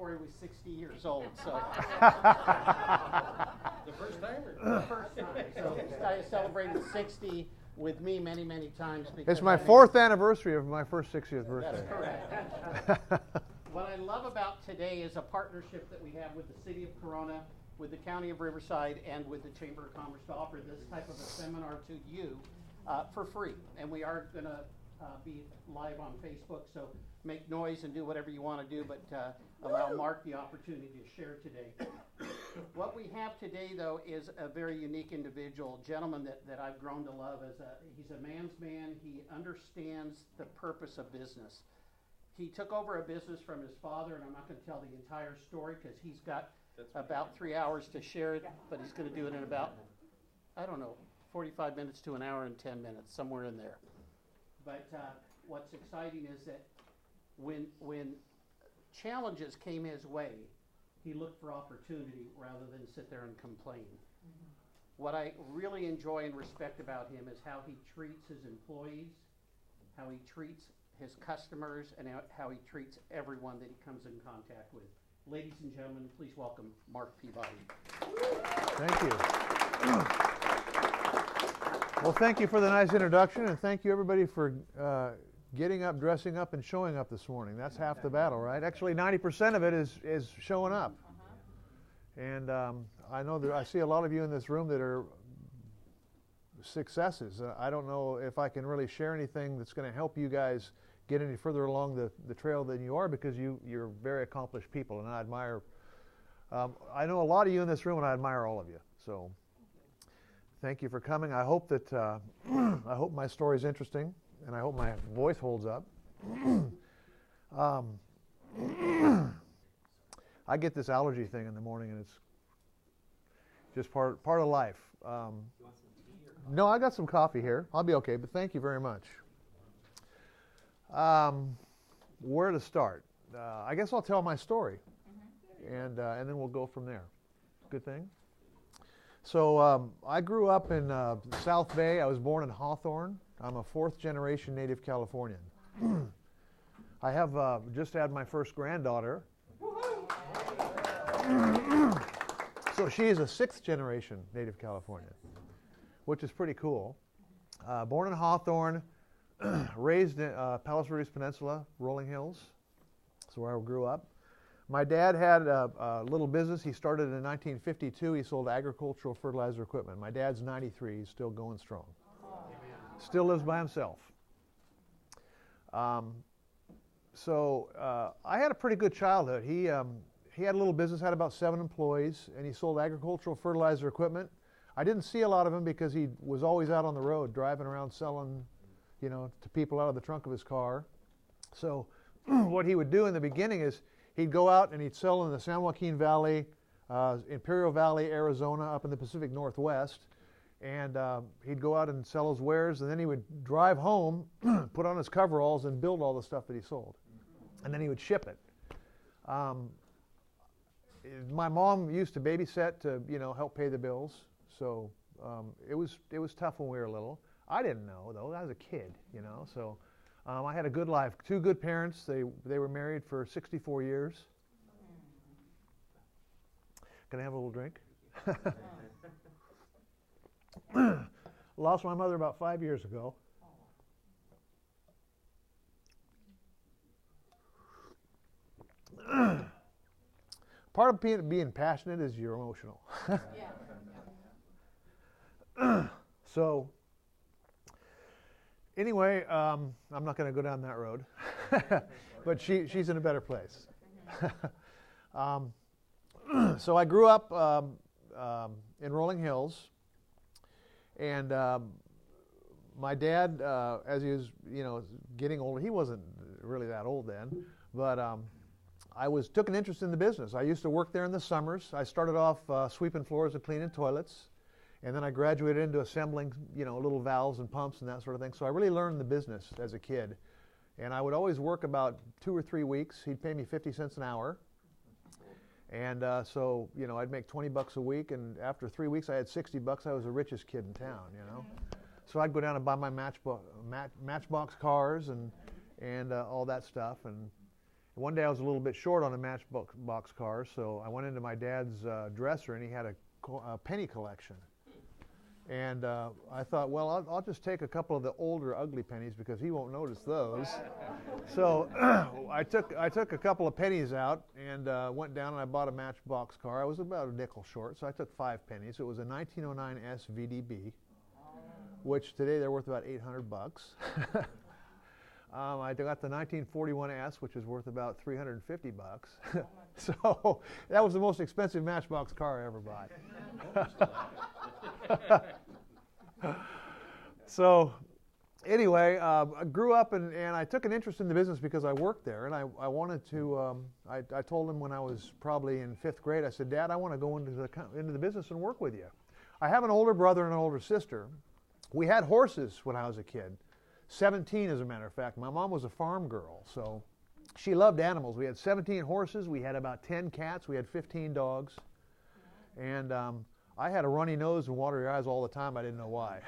before he was 60 years old. So The first timer. the first time. So this guy has celebrated 60 with me many, many times. It's my 4th anniversary of my first 60th birthday. That's correct. What I love about today is a partnership that we have with the City of Corona, with the County of Riverside, and with the Chamber of Commerce to offer this type of a seminar to you for free. And we are going to be live on Facebook, so make noise and do whatever you want to do, but allow Mark the opportunity to share today. What we have today, though, is a very unique individual, gentleman that I've grown to love. He's a man's man. He understands the purpose of business. He took over a business from his father, and I'm not going to tell the entire story because he's got about 3 hours to share it, but he's going to do it in about, 45 minutes to an hour and 10 minutes, somewhere in there. But what's exciting is that when challenges came his way, he looked for opportunity rather than sit there and complain. Mm-hmm. What I really enjoy and respect about him is how he treats his employees, how he treats his customers, and how he treats everyone that he comes in contact with. Ladies and gentlemen, please welcome Mark Peabody. Thank you. Well, thank you for the nice introduction, and thank you everybody for getting up, dressing up, and showing up this morning. That's half the battle, right? Actually, 90% of it is showing up. And I know that I see a lot of you in this room that are successes. I don't know if I can really share anything that's going to help you guys get any further along the trail than you are, because you're very accomplished people, and I admire. I know a lot of you in this room, and I admire all of you. So, thank you for coming. I hope that I hope my story is interesting, and I hope my voice holds up. I get this allergy thing in the morning, and it's just part of life. No, I got some coffee here. I'll be okay, but thank you very much. Where to start? I guess I'll tell my story, and then we'll go from there. Good thing. So I grew up in South Bay. I was born in Hawthorne. I'm a 4th-generation native Californian. I have just had my first granddaughter. So she is a 6th-generation native Californian, which is pretty cool. Born in Hawthorne, raised in Palos Verdes Peninsula, Rolling Hills. That's where I grew up. My dad had a little business. He started in 1952. He sold agricultural fertilizer equipment. My dad's 93. He's still going strong. Still lives by himself. So I had a pretty good childhood. He had a little business, had about 7 employees, and he sold agricultural fertilizer equipment. I didn't see a lot of him because he was always out on the road driving around selling, to people out of the trunk of his car. So what he would do in the beginning is he'd go out and he'd sell in the San Joaquin Valley, Imperial Valley, Arizona, up in the Pacific Northwest. And he'd go out and sell his wares, and then he would drive home, put on his coveralls, and build all the stuff that he sold. And then he would ship it. My mom used to babysit to, help pay the bills. So it was tough when we were little. I didn't know, though. I was a kid, So I had a good life. 2 good parents. They were married for 64 years. Can I have a little drink? Lost my mother about 5 years ago. Part of being passionate is you're emotional. So, anyway, I'm not going to go down that road, but she's in a better place. So I grew up in Rolling Hills, and my dad, as he was, getting older, he wasn't really that old then, but I took an interest in the business. I used to work there in the summers. I started off sweeping floors and cleaning toilets, and then I graduated into assembling, little valves and pumps and that sort of thing. So I really learned the business as a kid, and I would always work about 2 or 3 weeks. He'd pay me 50 cents an hour, and so I'd make $20 a week, and after 3 weeks I had $60. I was the richest kid in town, So I'd go down and buy my Matchbox cars and all that stuff, One day I was a little bit short on a matchbox car, so I went into my dad's dresser, and he had a penny collection. And I thought, well, I'll just take a couple of the older, ugly pennies because he won't notice those. So I took a couple of pennies out and went down and I bought a matchbox car. I was about a nickel short, so I took 5 pennies. It was a 1909 SVDB, which today they're worth about $800. I got the 1941S, which is worth about $350. So that was the most expensive matchbox car I ever bought. So anyway, I grew up and I took an interest in the business because I worked there, and I wanted to. I told him when I was probably in 5th grade, I said, Dad, I want to go into the business and work with you. I have an older brother and an older sister. We had horses when I was a kid. 17, as a matter of fact. My mom was a farm girl, so she loved animals. We had 17 horses. We had about 10 cats. We had 15 dogs. And I had a runny nose and watery eyes all the time. I didn't know why.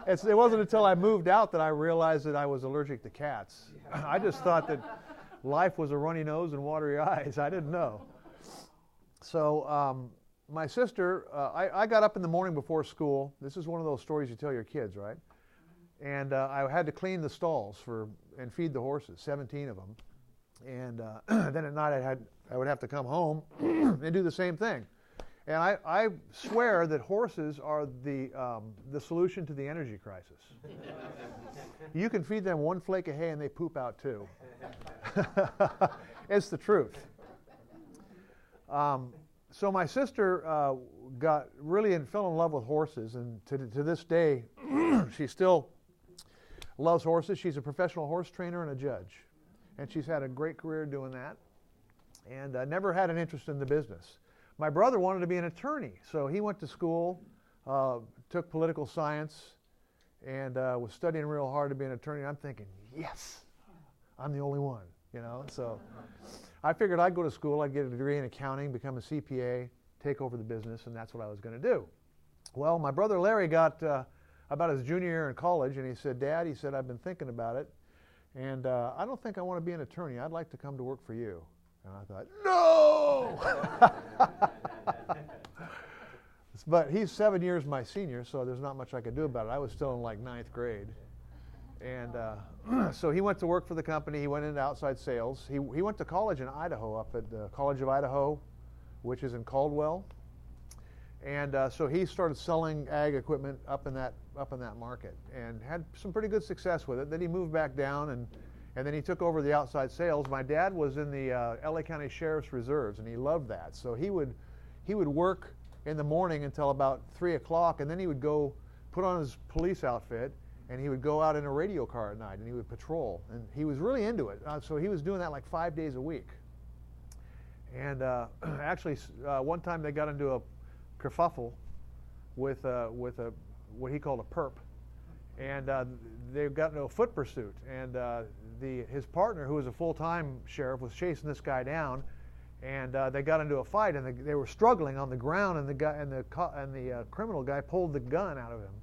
It wasn't until I moved out that I realized that I was allergic to cats. I just thought that life was a runny nose and watery eyes. I didn't know. So my sister, I got up in the morning before school. This is one of those stories you tell your kids, right? And I had to clean the stalls and feed the horses, 17 of them. And then at night I would have to come home and do the same thing. And I swear that horses are the solution to the energy crisis. You can feed them one flake of hay and they poop out 2. It's the truth. So my sister got really fell in love with horses, and to this day, she still loves horses. She's a professional horse trainer and a judge, and she's had a great career doing that, and never had an interest in the business. My brother wanted to be an attorney, so he went to school, took political science, and was studying real hard to be an attorney. I'm thinking, yes, I'm the only one, you know. So I figured I'd go to school, I'd get a degree in accounting, become a CPA, take over the business, and that's what I was going to do. Well, my brother Larry got about his junior year in college, and he said, Dad, he said, I've been thinking about it, and I don't think I want to be an attorney. I'd like to come to work for you. And I thought, no! But he's 7 years my senior, so there's not much I could do about it. I was still in like 9th grade. And so he went to work for the company. He went into outside sales. He went to college in Idaho, up at the College of Idaho, which is in Caldwell. And so he started selling ag equipment up in that market and had some pretty good success with it. Then he moved back down, and then he took over the outside sales. My dad was in the LA County Sheriff's Reserves, and he loved that. So he would work in the morning until about 3 o'clock, and then he would go put on his police outfit, and he would go out in a radio car at night, and he would patrol. And he was really into it. So he was doing that like 5 days a week. And actually, one time they got into a kerfuffle with what he called a perp. And they got into a foot pursuit. And his partner, who was a full-time sheriff, was chasing this guy down. And they got into a fight, and they were struggling on the ground. And the criminal guy pulled the gun out of him,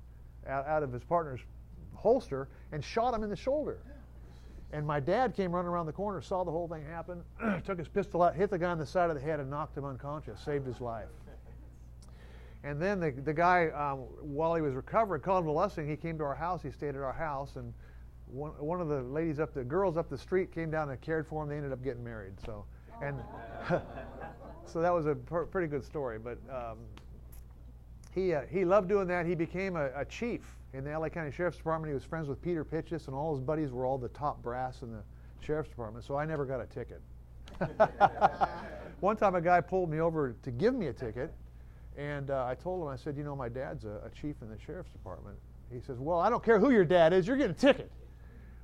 out of his partner's holster, and shot him in the shoulder. And my dad came running around the corner, saw the whole thing happen, took his pistol out, hit the guy on the side of the head, and knocked him unconscious, saved his life. And then the guy, while he was recovering, convalescing, he came to our house. He stayed at our house, and one of the girls up the street came down and cared for him. They ended up getting married. So, and so that was a pretty good story. But he loved doing that. He became a chief in the LA County Sheriff's Department. He was friends with Peter Pitchess, and all his buddies were all the top brass in the Sheriff's Department. So I never got a ticket. One time, a guy pulled me over to give me a ticket. And I told him, I said, you know, my dad's a chief in the Sheriff's Department. He says, well, I don't care who your dad is, you're getting a ticket.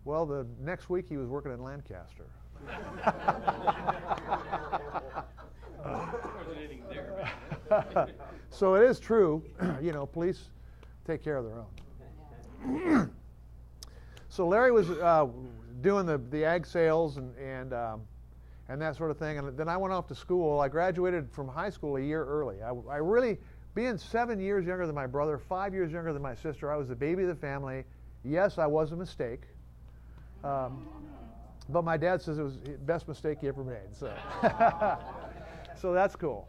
Well, the next week he was working in Lancaster. So it is true, you know, police take care of their own. So Larry was doing the ag sales and that sort of thing. And then I went off to school. I graduated from high school a year early. I really, being 7 years younger than my brother, 5 years younger than my sister, I was the baby of the family. Yes, I was a mistake. But my dad says it was the best mistake he ever made. So, so that's cool.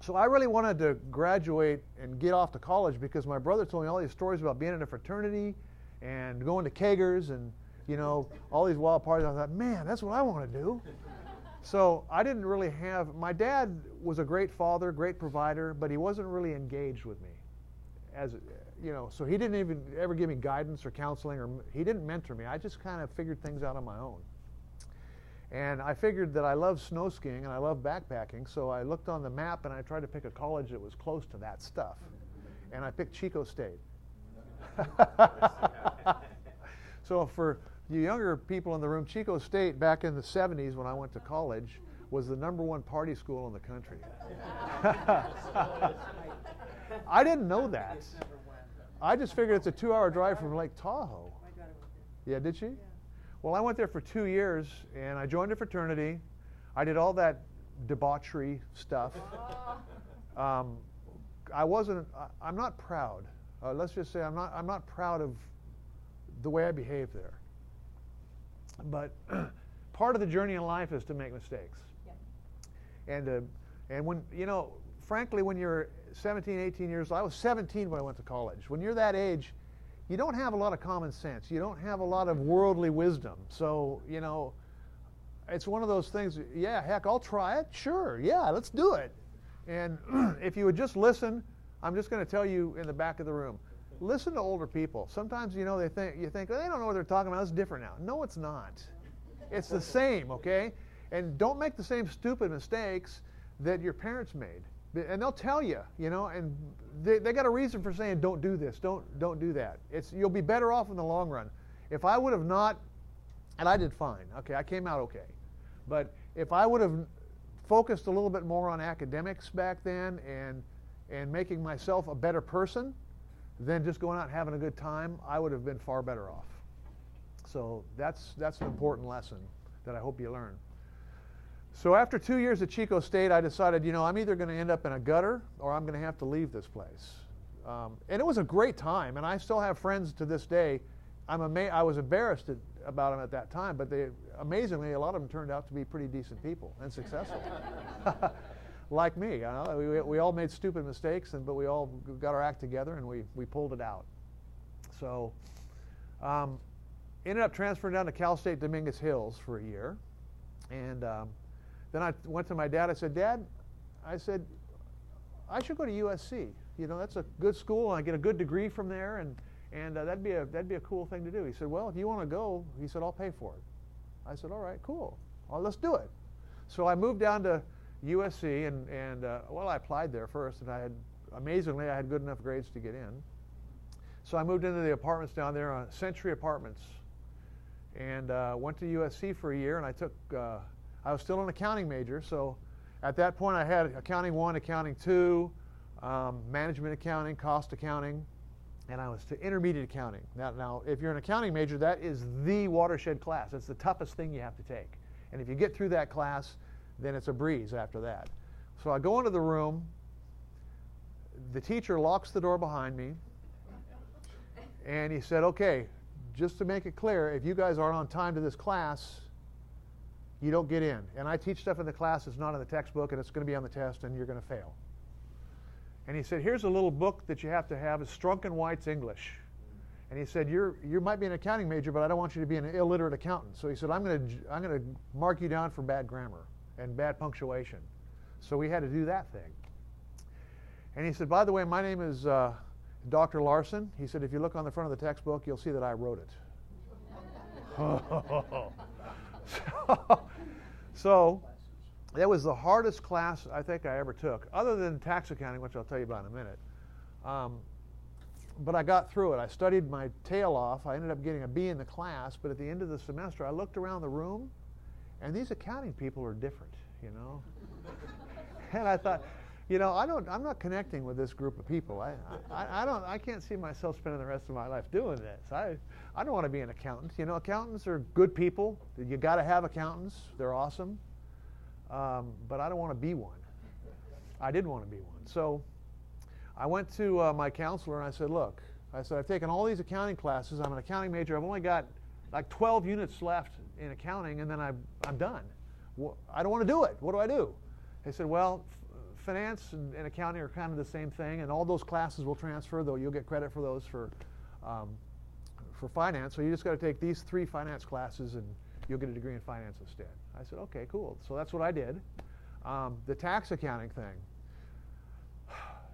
So I really wanted to graduate and get off to college because my brother told me all these stories about being in a fraternity and going to kegers and, you know, all these wild parties. I thought, man, that's what I want to do. So I didn't really have, my dad was a great father, great provider, but he wasn't really engaged with me. As you know, so he didn't even ever give me guidance or counseling, or he didn't mentor me. I just kind of figured things out on my own. And I figured that I love snow skiing and I love backpacking, so I looked on the map and I tried to pick a college that was close to that stuff. And I picked Chico State. So for you younger people in the room, Chico State back in the 70s when I went to college was the #1 party school in the country. I didn't know that. I just figured it's a 2-hour drive from Lake Tahoe. Yeah, did she? Well, I went there for 2 years, and I joined a fraternity. I did all that debauchery stuff. I'm not proud. Let's just say I'm not proud of the way I behaved there. But part of the journey in life is to make mistakes. Yep. And when, you know, frankly, when you're 17, 18 years old, I was 17 when I went to college. When you're that age, you don't have a lot of common sense. You don't have a lot of worldly wisdom. So, you know, it's one of those things, yeah, heck, I'll try it. Sure, yeah, let's do it. And if you would just listen, I'm just going to tell you in the back of the room, listen to older people. Sometimes, you know, you think, well, they don't know what they're talking about. It's different now. No, it's not. It's the same, okay? And don't make the same stupid mistakes that your parents made. And they'll tell you, you know, and they got a reason for saying, don't do this, don't do that. You'll be better off in the long run. If I would have not, and I did fine, okay, I came out okay. But if I would have focused a little bit more on academics back then and making myself a better person than just going out and having a good time, I would have been far better off. So that's an important lesson that I hope you learn. So after 2 years at Chico State, I decided, you know, I'm either going to end up in a gutter or I'm going to have to leave this place. And it was a great time, and I still have friends to this day. I was embarrassed about them at that time, but amazingly, a lot of them turned out to be pretty decent people and successful. Like me. We all made stupid mistakes, but we all got our act together and we pulled it out. So ended up transferring down to Cal State Dominguez Hills for a year. And then I went to my dad. I said, Dad, I should go to USC. You know, that's a good school, and I get a good degree from there, and that'd be a cool thing to do. He said, well, if you want to go, he said, I'll pay for it. I said, all right, cool. Well, let's do it. So I moved down to USC, and well, I applied there first, and amazingly, I had good enough grades to get in. So I moved into the apartments down there on Century Apartments, and went to USC for a year, and I was still an accounting major, so at that point I had Accounting 1, Accounting 2, Management Accounting, Cost Accounting, and I was to Intermediate Accounting. Now, if you're an accounting major, that is the watershed class. It's the toughest thing you have to take. And if you get through that class, then it's a breeze after that. So I go into the room, the teacher locks the door behind me, and he said, okay, just to make it clear, if you guys aren't on time to this class, you don't get in. And I teach stuff in the class that's not in the textbook, and it's going to be on the test, and you're going to fail. And he said, here's a little book that you have to have. It's Strunk and White's English. And he said, you might be an accounting major, but I don't want you to be an illiterate accountant. So he said, I'm going to mark you down for bad grammar and bad punctuation. So we had to do that thing. And he said, by the way, my name is Dr. Larson. He said, if you look on the front of the textbook, you'll see that I wrote it. So that was the hardest class I think I ever took, other than tax accounting, which I'll tell you about in a minute. But I got through it. I studied my tail off. I ended up getting a B in the class, but at the end of the semester, I looked around the room, and these accounting people are different, you know. And I thought, you know, I'm not connecting with this group of people. I can't see myself spending the rest of my life doing this. I don't want to be an accountant. You know, accountants are good people. You got to have accountants. They're awesome. But I don't want to be one. I didn't want to be one. So I went to my counselor and I said, look, I've taken all these accounting classes. I'm an accounting major. I've only got like 12 units left in accounting, and then I'm done. Well, I don't want to do it. What do I do? They said, well, finance and accounting are kind of the same thing, and all those classes will transfer, though you'll get credit for those for finance. So you just got to take these 3 finance classes, and you'll get a degree in finance instead. I said, okay, cool. So that's what I did. The tax accounting thing.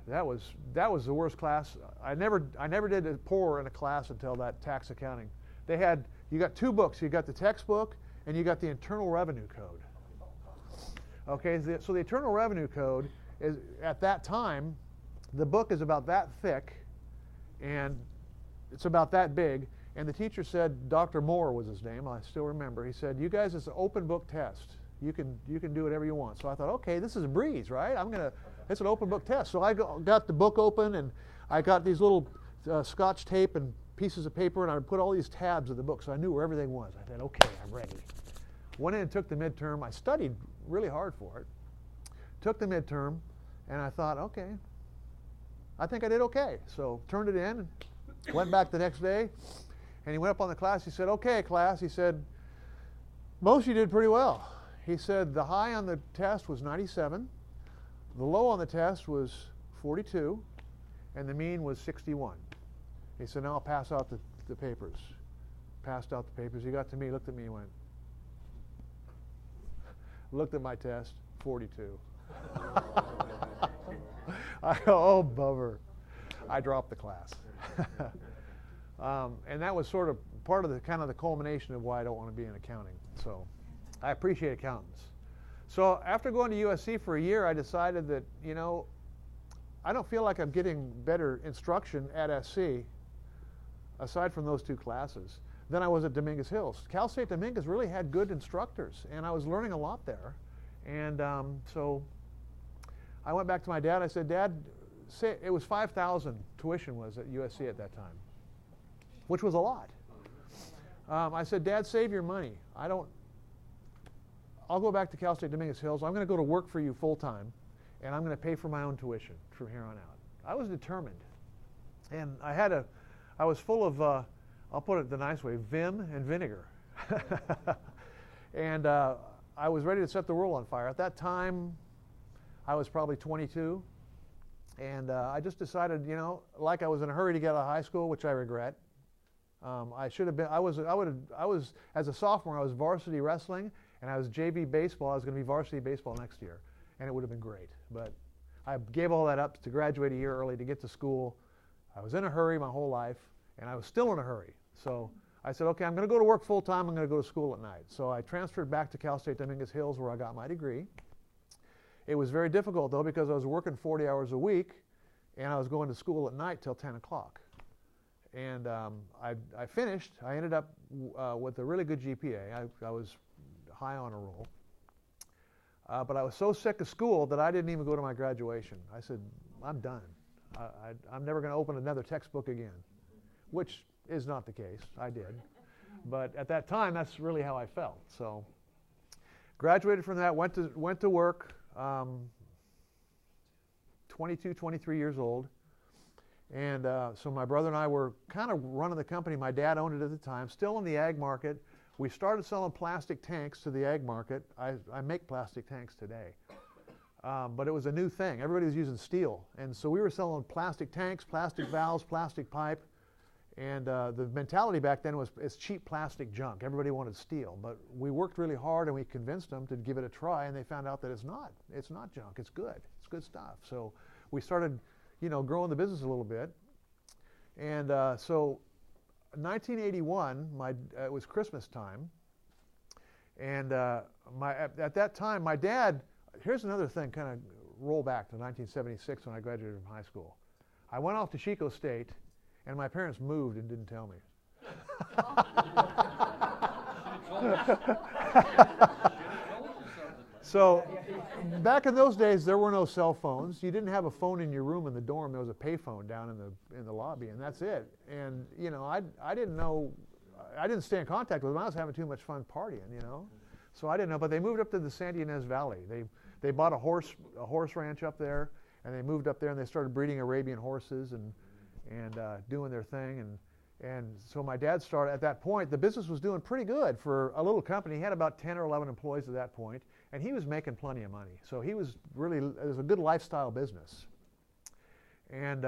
That was the worst class. I never did a pour in a class until that tax accounting. You got 2 books. You got the textbook and you got the Internal Revenue Code. Okay, so the Internal Revenue Code is, at that time, the book is about that thick and it's about that big. And the teacher said, Dr. Moore was his name, I still remember. He said, you guys, it's an open book test. You can do whatever you want. So I thought, okay, this is a breeze, right? It's an open book test. So I got the book open, and I got these little Scotch tape and pieces of paper, and I would put all these tabs in the book so I knew where everything was. I said, okay, I'm ready. Went in and took the midterm. I studied really hard for it. Took the midterm, and I thought, okay, I think I did okay. So turned it in, went back the next day, and he went up on the class. He said, okay, class. He said, most of you did pretty well. He said the high on the test was 97, the low on the test was 42, and the mean was 61. He said, now I'll pass out the papers. Passed out the papers. He got to me, looked at me, and went, looked at my test, 42. I go, oh, bummer. I dropped the class. And that was sort of part of the kind of the culmination of why I don't want to be in accounting. So I appreciate accountants. So after going to USC for a year, I decided that, I don't feel like I'm getting better instruction at SC, aside from those 2 classes, than I was at Dominguez Hills. Cal State Dominguez really had good instructors, and I was learning a lot there. And so I went back to my dad. I said, Dad, it was $5,000 tuition was at USC at that time, which was a lot. I said, Dad, save your money. I'll go back to Cal State Dominguez Hills. I'm going to go to work for you full time, and I'm going to pay for my own tuition from here on out. I was determined, and I was full of, I'll put it the nice way, vim and vinegar, and I was ready to set the world on fire. At that time, I was probably 22, and I just decided, like I was in a hurry to get out of high school, which I regret. I should have been. I was as a sophomore. I was varsity wrestling, and I was JV baseball. I was going to be varsity baseball next year, and it would have been great. But I gave all that up to graduate a year early to get to school. I was in a hurry my whole life, and I was still in a hurry. So I said, okay, I'm going to go to work full time. I'm going to go to school at night. So I transferred back to Cal State Dominguez Hills, where I got my degree. It was very difficult though, because I was working 40 hours a week, and I was going to school at night till 10 o'clock. And I finished. I ended up with a really good GPA. I was high on a roll. But I was so sick of school that I didn't even go to my graduation. I said, I'm done. I'm never going to open another textbook again, which is not the case. I did. But at that time, that's really how I felt. So graduated from that, went to work, 22, 23 years old. And so my brother and I were kind of running the company. My dad owned it at the time, still in the ag market. We started selling plastic tanks to the ag market. I make plastic tanks today. But it was a new thing. Everybody was using steel. And so we were selling plastic tanks, plastic valves, plastic pipe. And the mentality back then was it's cheap plastic junk. Everybody wanted steel. But we worked really hard, and we convinced them to give it a try, and they found out that it's not. It's not junk. It's good. It's good stuff. So we started growing the business a little bit. And so 1981, it was Christmas time. And at that time, my dad, here's another thing, kind of roll back to 1976 when I graduated from high school. I went off to Chico State, and my parents moved and didn't tell me. So back in those days, there were no cell phones. You didn't have a phone in your room in the dorm. There was a payphone down in the lobby, and that's it. And I didn't know. I didn't stay in contact with them. I was having too much fun partying, So I didn't know. But they moved up to the Santa Ynez Valley. They bought a horse ranch up there, and they moved up there, and they started breeding Arabian horses and doing their thing. And so my dad started, at that point, the business was doing pretty good for a little company. He had about 10 or 11 employees at that point, and he was making plenty of money. So he was really, it was a good lifestyle business. And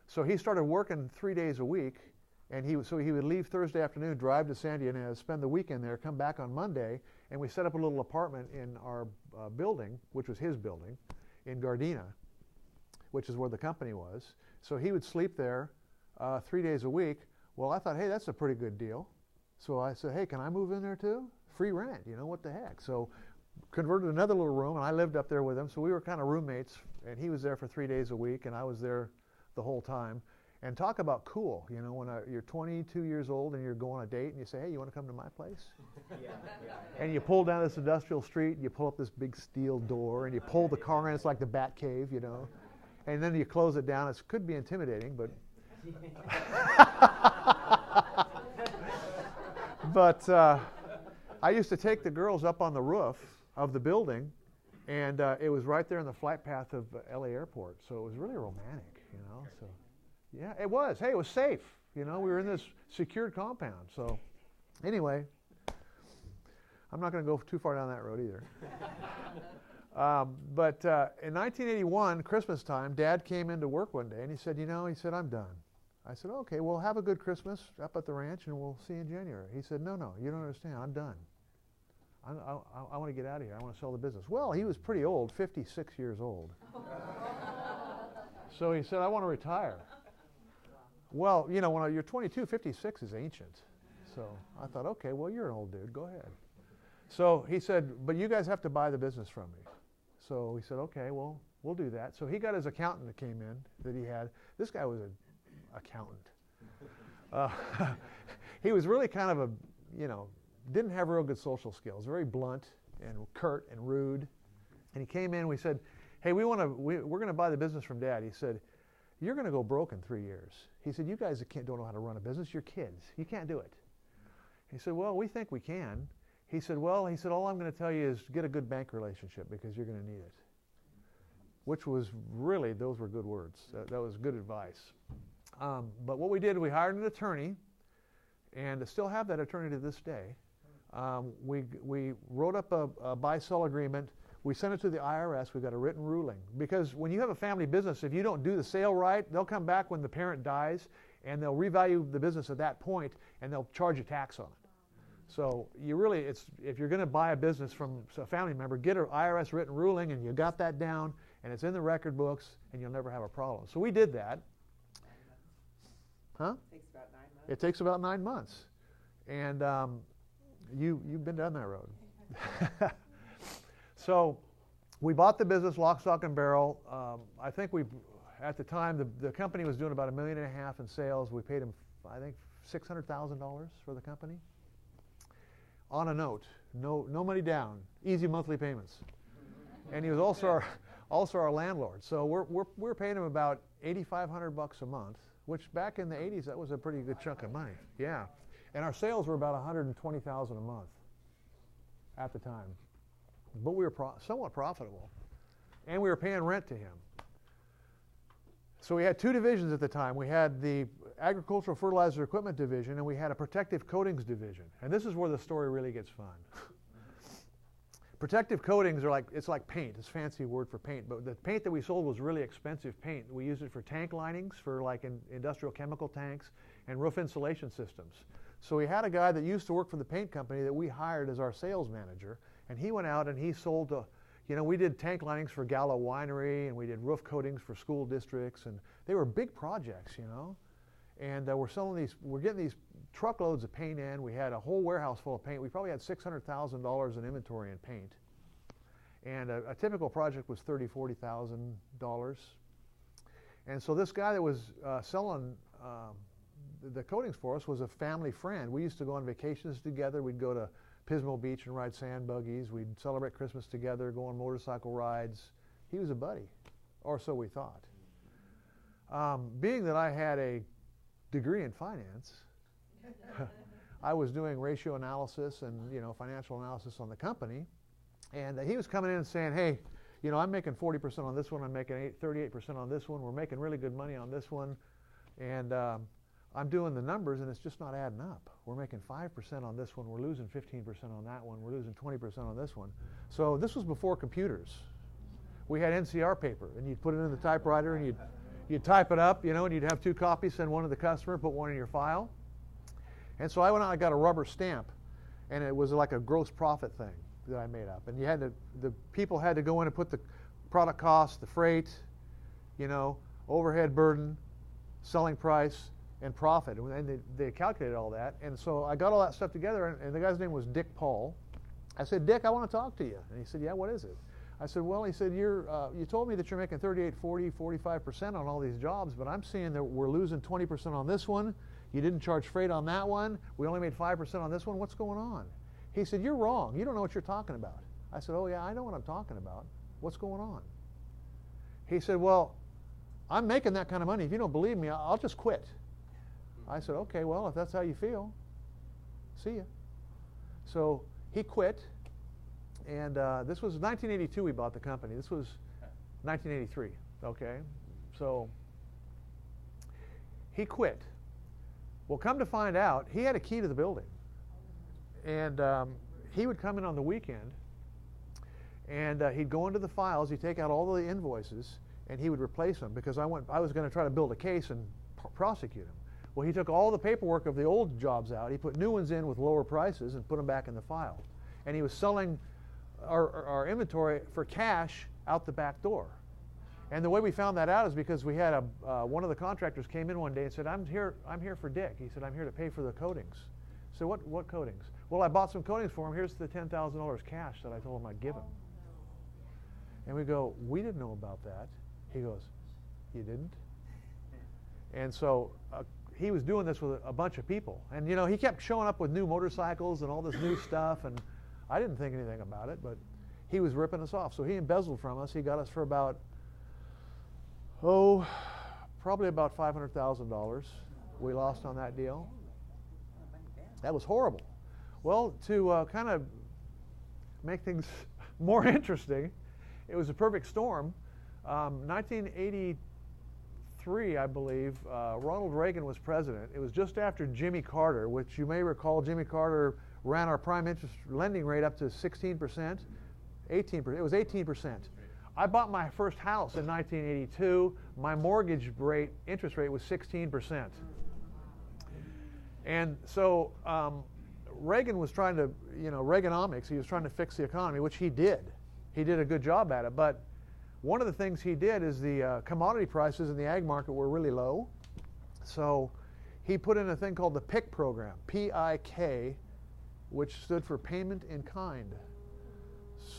so he started working 3 days a week, and he would leave Thursday afternoon, drive to San Diego, spend the weekend there, come back on Monday, and we set up a little apartment in our building, which was his building, in Gardena, which is where the company was. So he would sleep there 3 days a week. Well, I thought, hey, that's a pretty good deal. So I said, hey, can I move in there too? Free rent, you know, what the heck? So converted another little room, and I lived up there with him. So we were kind of roommates, and he was there for 3 days a week, and I was there the whole time. And talk about cool, you know, when you're 22 years old and you're going on a date and you say, hey, you want to come to my place? Yeah. And you pull down this industrial street, and you pull up this big steel door, and you pull the car in, it's like the Bat Cave, you know. And then you close it down. It could be intimidating, but... But I used to take the girls up on the roof of the building, and it was right there in the flight path of LA Airport. So it was really romantic, you know. So yeah, it was. Hey, it was safe. You know, we were in this secured compound. So anyway, I'm not going to go too far down that road either. But in 1981, Christmas time, Dad came into work one day, and he said, you know, I'm done. I said, okay, well, have a good Christmas up at the ranch, and we'll see you in January. He said, no, you don't understand. I'm done. I want to get out of here. I want to sell the business. Well, he was pretty old, 56 years old. So he said, I want to retire. Well, you know, when you're 22, 56 is ancient. So I thought, okay, well, you're an old dude. Go ahead. So he said, but you guys have to buy the business from me. So he said, okay, well, we'll do that. So he got his accountant that came in that he had. This guy was an accountant. He was really kind of a, you know, didn't have real good social skills, very blunt and curt and rude. And he came in, we said, hey, we're going to buy the business from Dad. He said, you're going to go broke in 3 years. He said, you guys don't know how to run a business. You're kids. You can't do it. He said, well, we think we can. He said, all I'm going to tell you is get a good bank relationship because you're going to need it. Which was really, those were good words. That was good advice. But what we did, we hired an attorney, and still have that attorney to this day. We wrote up a buy-sell agreement. We sent it to the IRS. We got a written ruling. Because when you have a family business, if you don't do the sale right, they'll come back when the parent dies, and they'll revalue the business at that point, and they'll charge you tax on it. So you really, if you're going to buy a business from a family member, get an IRS written ruling, and you got that down, and it's in the record books, and you'll never have a problem. So we did that. Huh? It takes about 9 months. It takes about 9 months. And you've been down that road. So we bought the business, lock, stock, and barrel. I think at the time, the company was doing about $1.5 million in sales. We paid him, I think, $600,000 for the company. On a note, no money down, easy monthly payments. And he was also our landlord. So we're paying him about $8,500 a month, which back in the 80s, that was a pretty good chunk of money. Yeah. And our sales were about $120,000 a month at the time. But we were somewhat profitable. And we were paying rent to him. So we had two divisions at the time. We had the agricultural fertilizer equipment division, and we had a protective coatings division. And this is where the story really gets fun. Protective coatings are it's like paint. It's a fancy word for paint. But the paint that we sold was really expensive paint. We used it for tank linings, for like industrial chemical tanks, and roof insulation systems. So we had a guy that used to work for the paint company that we hired as our sales manager, and he went out and he sold we did tank linings for Gallo Winery, and we did roof coatings for school districts, and they were big projects, you know. And we're getting these truckloads of paint in. We had a whole warehouse full of paint. We probably had $600,000 in inventory in paint. And a typical project was $30,000, $40,000. And so this guy that was selling the coatings for us was a family friend. We used to go on vacations together. We'd go to Pismo Beach and ride sand buggies. We'd celebrate Christmas together, go on motorcycle rides. He was a buddy, or so we thought. Being that I had a degree in finance, I was doing ratio analysis and financial analysis on the company, and he was coming in and saying, hey, I'm making 40% on this one, I'm making 38% on this one, we're making really good money on this one, and I'm doing the numbers, and it's just not adding up. We're making 5% on this one. We're losing 15% on that one. We're losing 20% on this one. So this was before computers. We had NCR paper, and you'd put it in the typewriter, and you'd type it up, and you'd have 2 copies, send one to the customer, put one in your file. And so I went out and I got a rubber stamp, and it was like a gross profit thing that I made up. And you had to, the people had to go in and put the product cost, the freight, overhead burden, selling price, and profit. And they calculated all that. And so I got all that stuff together, and the guy's name was Dick Paul. I said, Dick, I want to talk to you. And he said, yeah, what is it? I said, well, he said, you told me that you're making 38, 40, 45% on all these jobs, but I'm seeing that we're losing 20% on this one. You didn't charge freight on that one. We only made 5% on this one. What's going on? He said, you're wrong. You don't know what you're talking about. I said, oh, yeah, I know what I'm talking about. What's going on? He said, well, I'm making that kind of money. If you don't believe me, I'll just quit. I said, okay, well, if that's how you feel, see ya. So he quit, and this was 1982 we bought the company. This was 1983, okay? So he quit. Well, come to find out, he had a key to the building. And he would come in on the weekend, and he'd go into the files, he'd take out all the invoices, and he would replace them, because I was going to try to build a case and prosecute him. Well, he took all the paperwork of the old jobs out, he put new ones in with lower prices and put them back in the file. And he was selling our inventory for cash out the back door. And the way we found that out is because we had one of the contractors came in one day and said, I'm here for Dick. He said, I'm here to pay for the coatings. So what coatings? Well, I bought some coatings for him. Here's the $10,000 cash that I told him I'd give him. And we go, we didn't know about that. He goes, you didn't? And so he was doing this with a bunch of people. And, he kept showing up with new motorcycles and all this new stuff. And I didn't think anything about it, but he was ripping us off. So he embezzled from us. He got us for about, probably about $500,000 we lost on that deal. That was horrible. Well, to kind of make things more interesting, it was a perfect storm. 1983, I believe, Ronald Reagan was president. It was just after Jimmy Carter, which you may recall Jimmy Carter ran our prime interest lending rate up to 16%, 18%. It was 18%. I bought my first house in 1982. My mortgage rate, interest rate, was 16%. And so Reagan was trying to, Reaganomics, he was trying to fix the economy, which he did. He did a good job at it. But one of the things he did is the commodity prices in the ag market were really low. So he put in a thing called the PIK program, P-I-K, which stood for payment in kind.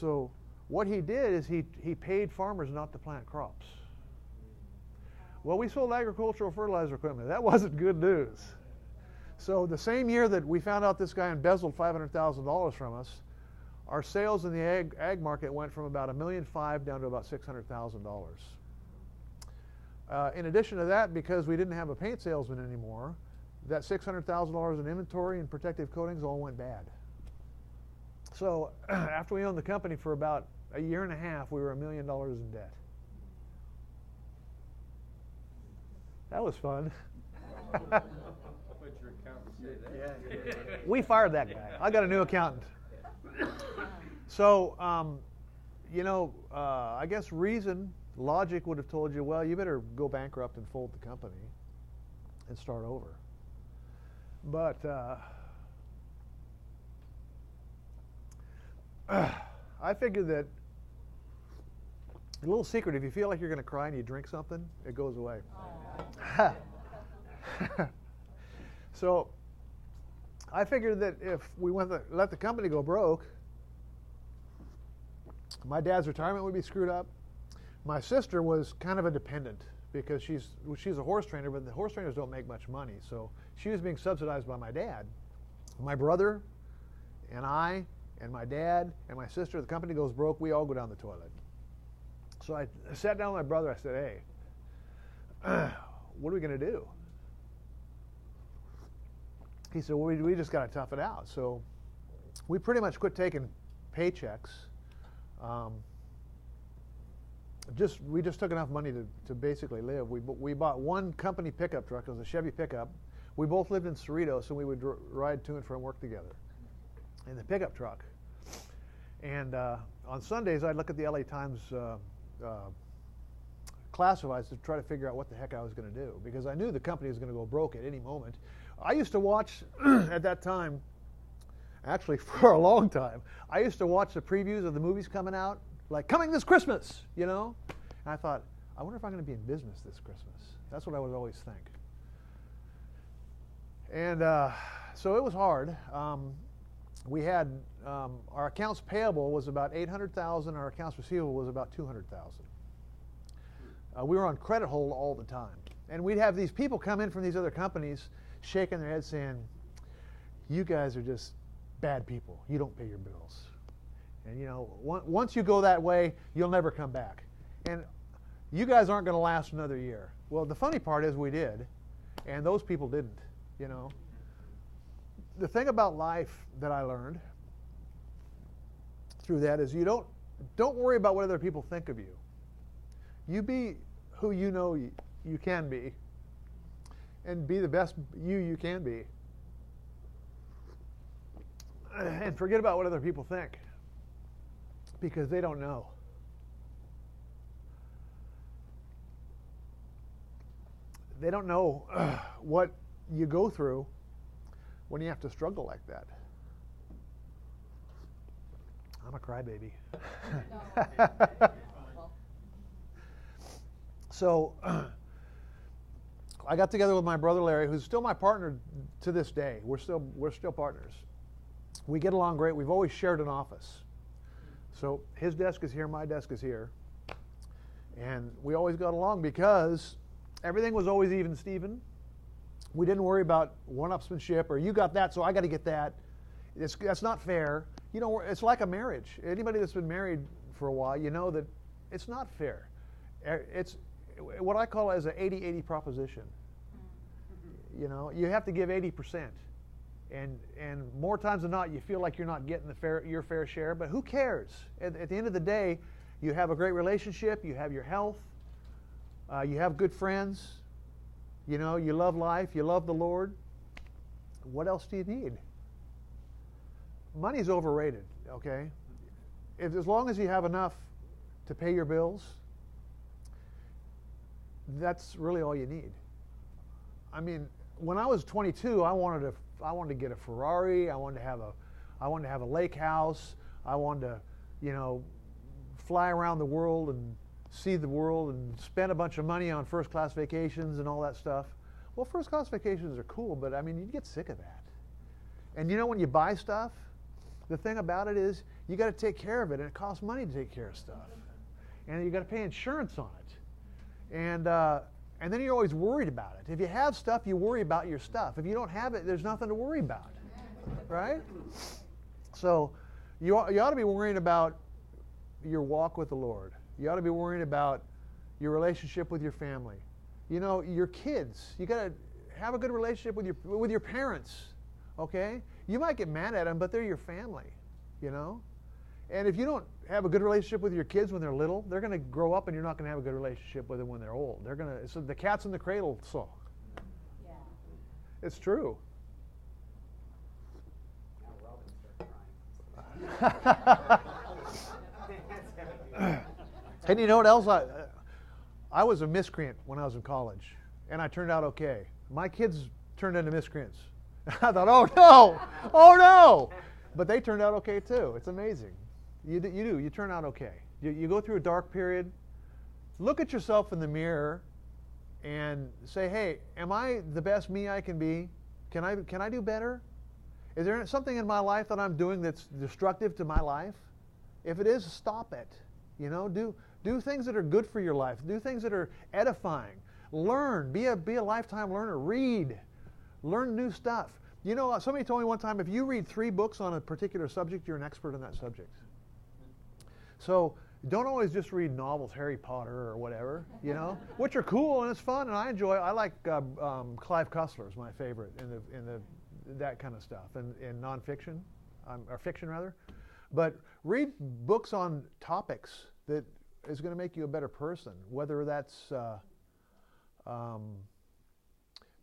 So what he did is he paid farmers not to plant crops. Well, we sold agricultural fertilizer equipment. That wasn't good news. So the same year that we found out this guy embezzled $500,000 from us, our sales in the ag market went from about $1.5 million down to about $600,000. In addition to that, because we didn't have a paint salesman anymore, that $600,000 in inventory and protective coatings all went bad. So after we owned the company for about a year and a half, we were $1 million in debt. That was fun. We fired that guy. I got a new accountant. So, I guess reason, logic would have told you, well, you better go bankrupt and fold the company and start over. But I figured that a little secret, if you feel like you're going to cry and you drink something, it goes away. So I figured that if we let the company go broke, my dad's retirement would be screwed up. My sister was kind of a dependent because she's a horse trainer, but the horse trainers don't make much money. So she was being subsidized by my dad. My brother and I and my dad and my sister, the company goes broke, we all go down the toilet. So I sat down with my brother, I said, hey, what are we going to do? He said, well, we just got to tough it out. So we pretty much quit taking paychecks. We just took enough money to basically live. We bought one company pickup truck. It was a Chevy pickup. We both lived in Cerritos, so we would ride to and from work together in the pickup truck. And on Sundays, I'd look at the LA Times classifieds to try to figure out what the heck I was going to do, because I knew the company was going to go broke at any moment. I used to watch, at that time, actually for a long time, I used to watch the previews of the movies coming out, like, coming this Christmas, you know? And I thought, I wonder if I'm going to be in business this Christmas. That's what I would always think. And so it was hard. We had, our accounts payable was about $800,000, our accounts receivable was about $200,000. We were on credit hold all the time. And we'd have these people come in from these other companies shaking their heads saying, you guys are just bad people. You don't pay your bills. And you know, once you go that way, you'll never come back. And you guys aren't going to last another year. Well, the funny part is we did, and those people didn't, you know. The thing about life that I learned through that is you don't worry about what other people think of you. You be who you know you can be, and be the best you can be. And forget about what other people think, because they don't know. They don't know what you go through when you have to struggle like that. I'm a crybaby. So I got together with my brother Larry, who's still my partner to this day. We're still partners. We get along great. We've always shared an office. So his desk is here, my desk is here. And we always got along because everything was always even Steven. We didn't worry about one-upsmanship or you got that, so I got to get that. That's not fair. You know, it's like a marriage. Anybody that's been married for a while, you know that it's not fair. It's what I call as an 80-80 proposition. You know, you have to give 80%. And more times than not, you feel like you're not getting your fair share, but who cares? At the end of the day, you have a great relationship, you have your health, you have good friends, you know, you love life, you love the Lord. What else do you need? Money's overrated, okay? As long as you have enough to pay your bills, that's really all you need. I mean, when I was 22, I wanted to get a Ferrari. I wanted to have a lake house. I wanted to, you know, fly around the world and see the world and spend a bunch of money on first-class vacations and all that stuff. Well, first-class vacations are cool, but I mean, you get sick of that. And you know, when you buy stuff, the thing about it is you got to take care of it, and it costs money to take care of stuff, and you got to pay insurance on it, and then you're always worried about it. If you have stuff, you worry about your stuff. If you don't have it, there's nothing to worry about, right? So you ought to be worrying about your walk with the Lord. You ought to be worrying about your relationship with your family. You know, your kids. You got to have a good relationship with your parents, okay? You might get mad at them, but they're your family, you know? And if you don't have a good relationship with your kids when they're little, they're going to grow up and you're not going to have a good relationship with them when they're old. They're going to, it's the cat's in the cradle song. Yeah. It's true. And you know what else? I was a miscreant when I was in college, and I turned out okay. My kids turned into miscreants. I thought, oh no, oh no. But they turned out okay too. It's amazing. You do. You turn out okay. You go through a dark period. Look at yourself in the mirror and say, hey, am I the best me I can be? Can I do better? Is there something in my life that I'm doing that's destructive to my life? If it is, stop it. You know, do things that are good for your life. Do things that are edifying. Learn. Be a lifetime learner. Read. Learn new stuff. You know, somebody told me one time, if you read 3 books on a particular subject, you're an expert in that subject. So don't always just read novels, Harry Potter or whatever, you know, which are cool and it's fun and I enjoy. I like Clive Cussler is my favorite in that kind of stuff, and in nonfiction, or fiction rather. But read books on topics that is going to make you a better person, whether that's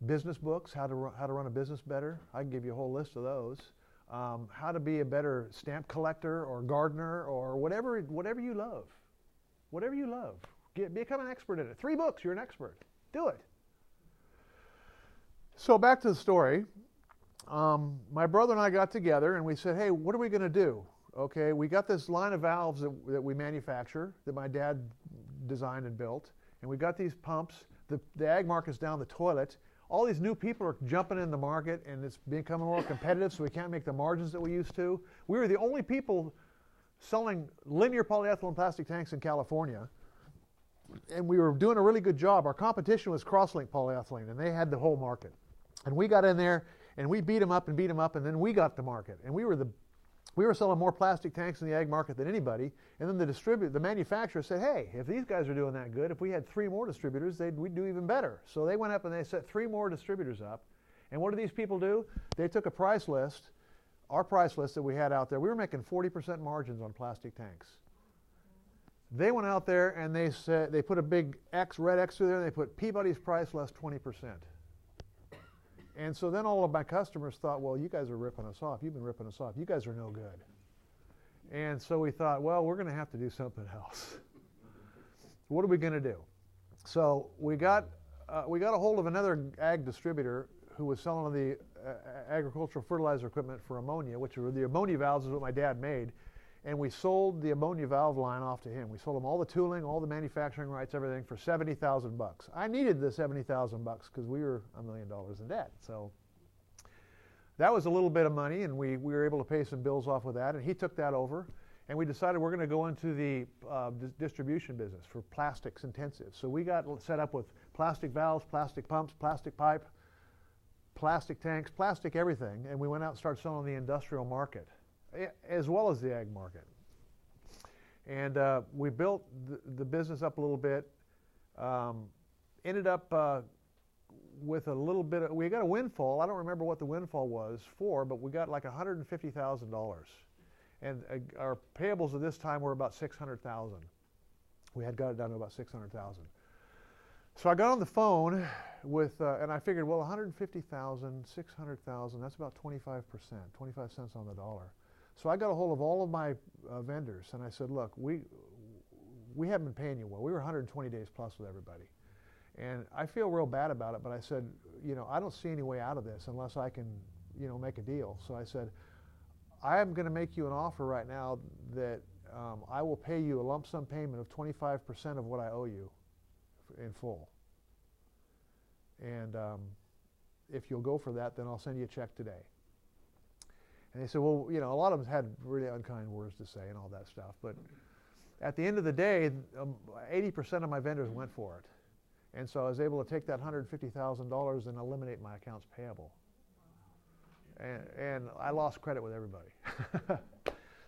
business books, how to run a business better. I can give you a whole list of those. How to be a better stamp collector or gardener or whatever you love. Whatever you love. Become an expert in it. 3 books, you're an expert. Do it. So back to the story. My brother and I got together and we said, hey, what are we going to do? Okay, we got this line of valves that we manufacture, that my dad designed and built, and we got these pumps. The ag market's down the toilet. All these new people are jumping in the market, and it's becoming more competitive, so we can't make the margins that we used to. We were the only people selling linear polyethylene plastic tanks in California, and we were doing a really good job. Our competition was cross-linked polyethylene, and they had the whole market. And we got in there, and we beat them up, and then we got the market. And we were selling more plastic tanks in the ag market than anybody. And then the manufacturer said, hey, if these guys are doing that good, if we had 3 more distributors, we'd do even better. So they went up and they set 3 more distributors up. And what do these people do? They took a price list, our price list that we had out there. We were making 40% margins on plastic tanks. They went out there and they put a big red X through there, and they put Peabody's price less 20%. And so then all of my customers thought, well, you guys are ripping us off. You've been ripping us off. You guys are no good. And so we thought, well, we're going to have to do something else. What are we going to do? So we got a hold of another ag distributor who was selling the agricultural fertilizer equipment for ammonia, which were the ammonia valves is what my dad made. And we sold the ammonia valve line off to him. We sold him all the tooling, all the manufacturing rights, everything for $70,000 bucks. I needed the $70,000 bucks because we were $1 million in debt. So that was a little bit of money, and we were able to pay some bills off with that. And he took that over, and we decided we're going to go into the distribution business for plastics intensive. So we got set up with plastic valves, plastic pumps, plastic pipe, plastic tanks, plastic everything, and we went out and started selling the industrial market, as well as the ag market. And we built the business up a little bit, ended up with a little bit we got a windfall. I don't remember what the windfall was for, but we got like $150,000. And our payables at this time were about $600,000. We had got it down to about $600,000. So I got on the phone with, and I figured, well, $150,000, $600,000, that's about 25%, 25 cents on the dollar. So I got a hold of all of my vendors, and I said, look, we haven't been paying you well. We were 120 days plus with everybody. And I feel real bad about it, but I said, I don't see any way out of this unless I can, make a deal. So I said, I am going to make you an offer right now that I will pay you a lump sum payment of 25% of what I owe you in full. And if you'll go for that, then I'll send you a check today. And they said, well, a lot of them had really unkind words to say and all that stuff. But at the end of the day, 80% of my vendors went for it. And so I was able to take that $150,000 and eliminate my accounts payable. And I lost credit with everybody.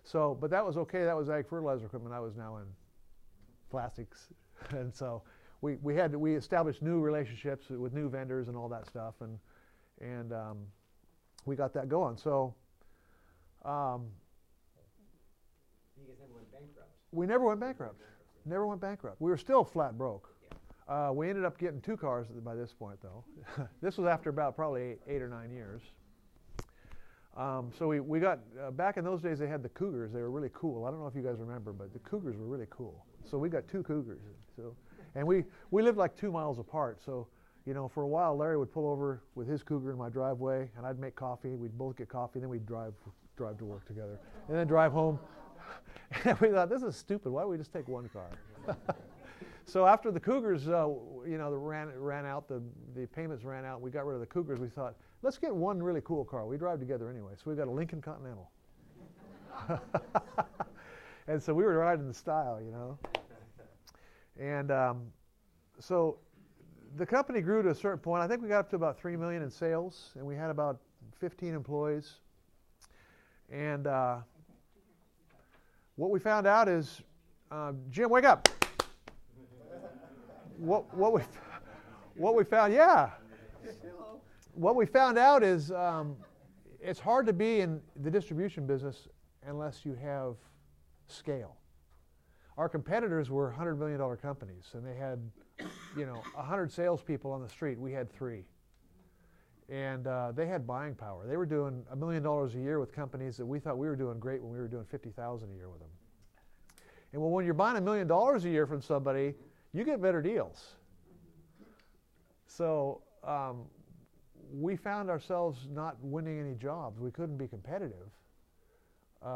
So, but that was okay. That was ag fertilizer equipment. I was now in plastics. And so we established new relationships with new vendors and all that stuff. And we got that going. So you guys never went bankrupt. We never went bankrupt. Never went bankrupt. We were still flat broke. Yeah. We ended up getting 2 cars by this point, though. This was after about probably 8 or 9 years. So we got, back in those days they had the Cougars. They were really cool. I don't know if you guys remember, but the Cougars were really cool. So we got 2 Cougars. So, and we lived like 2 miles apart. So, for a while Larry would pull over with his Cougar in my driveway, and I'd make coffee. We'd both get coffee, then we'd drive to work together, and then drive home. And we thought, this is stupid. Why don't we just take 1 car? So after the Cougars, ran out, the payments ran out, we got rid of the Cougars. We thought, let's get 1 really cool car. We drive together anyway. So we got a Lincoln Continental. And so we were riding the style, And so the company grew to a certain point. I think we got up to about $3 million in sales, and we had about 15 employees. And what we found out is, Jim, wake up. What we found, yeah. What we found out is it's hard to be in the distribution business unless you have scale. Our competitors were $100 million companies, and they had, 100 salespeople on the street. We had 3. And they had buying power. They were doing $1 million a year with companies that we thought we were doing great when we were doing $50,000 a year with them. And well, when you're buying $1 million a year from somebody, you get better deals. So we found ourselves not winning any jobs. We couldn't be competitive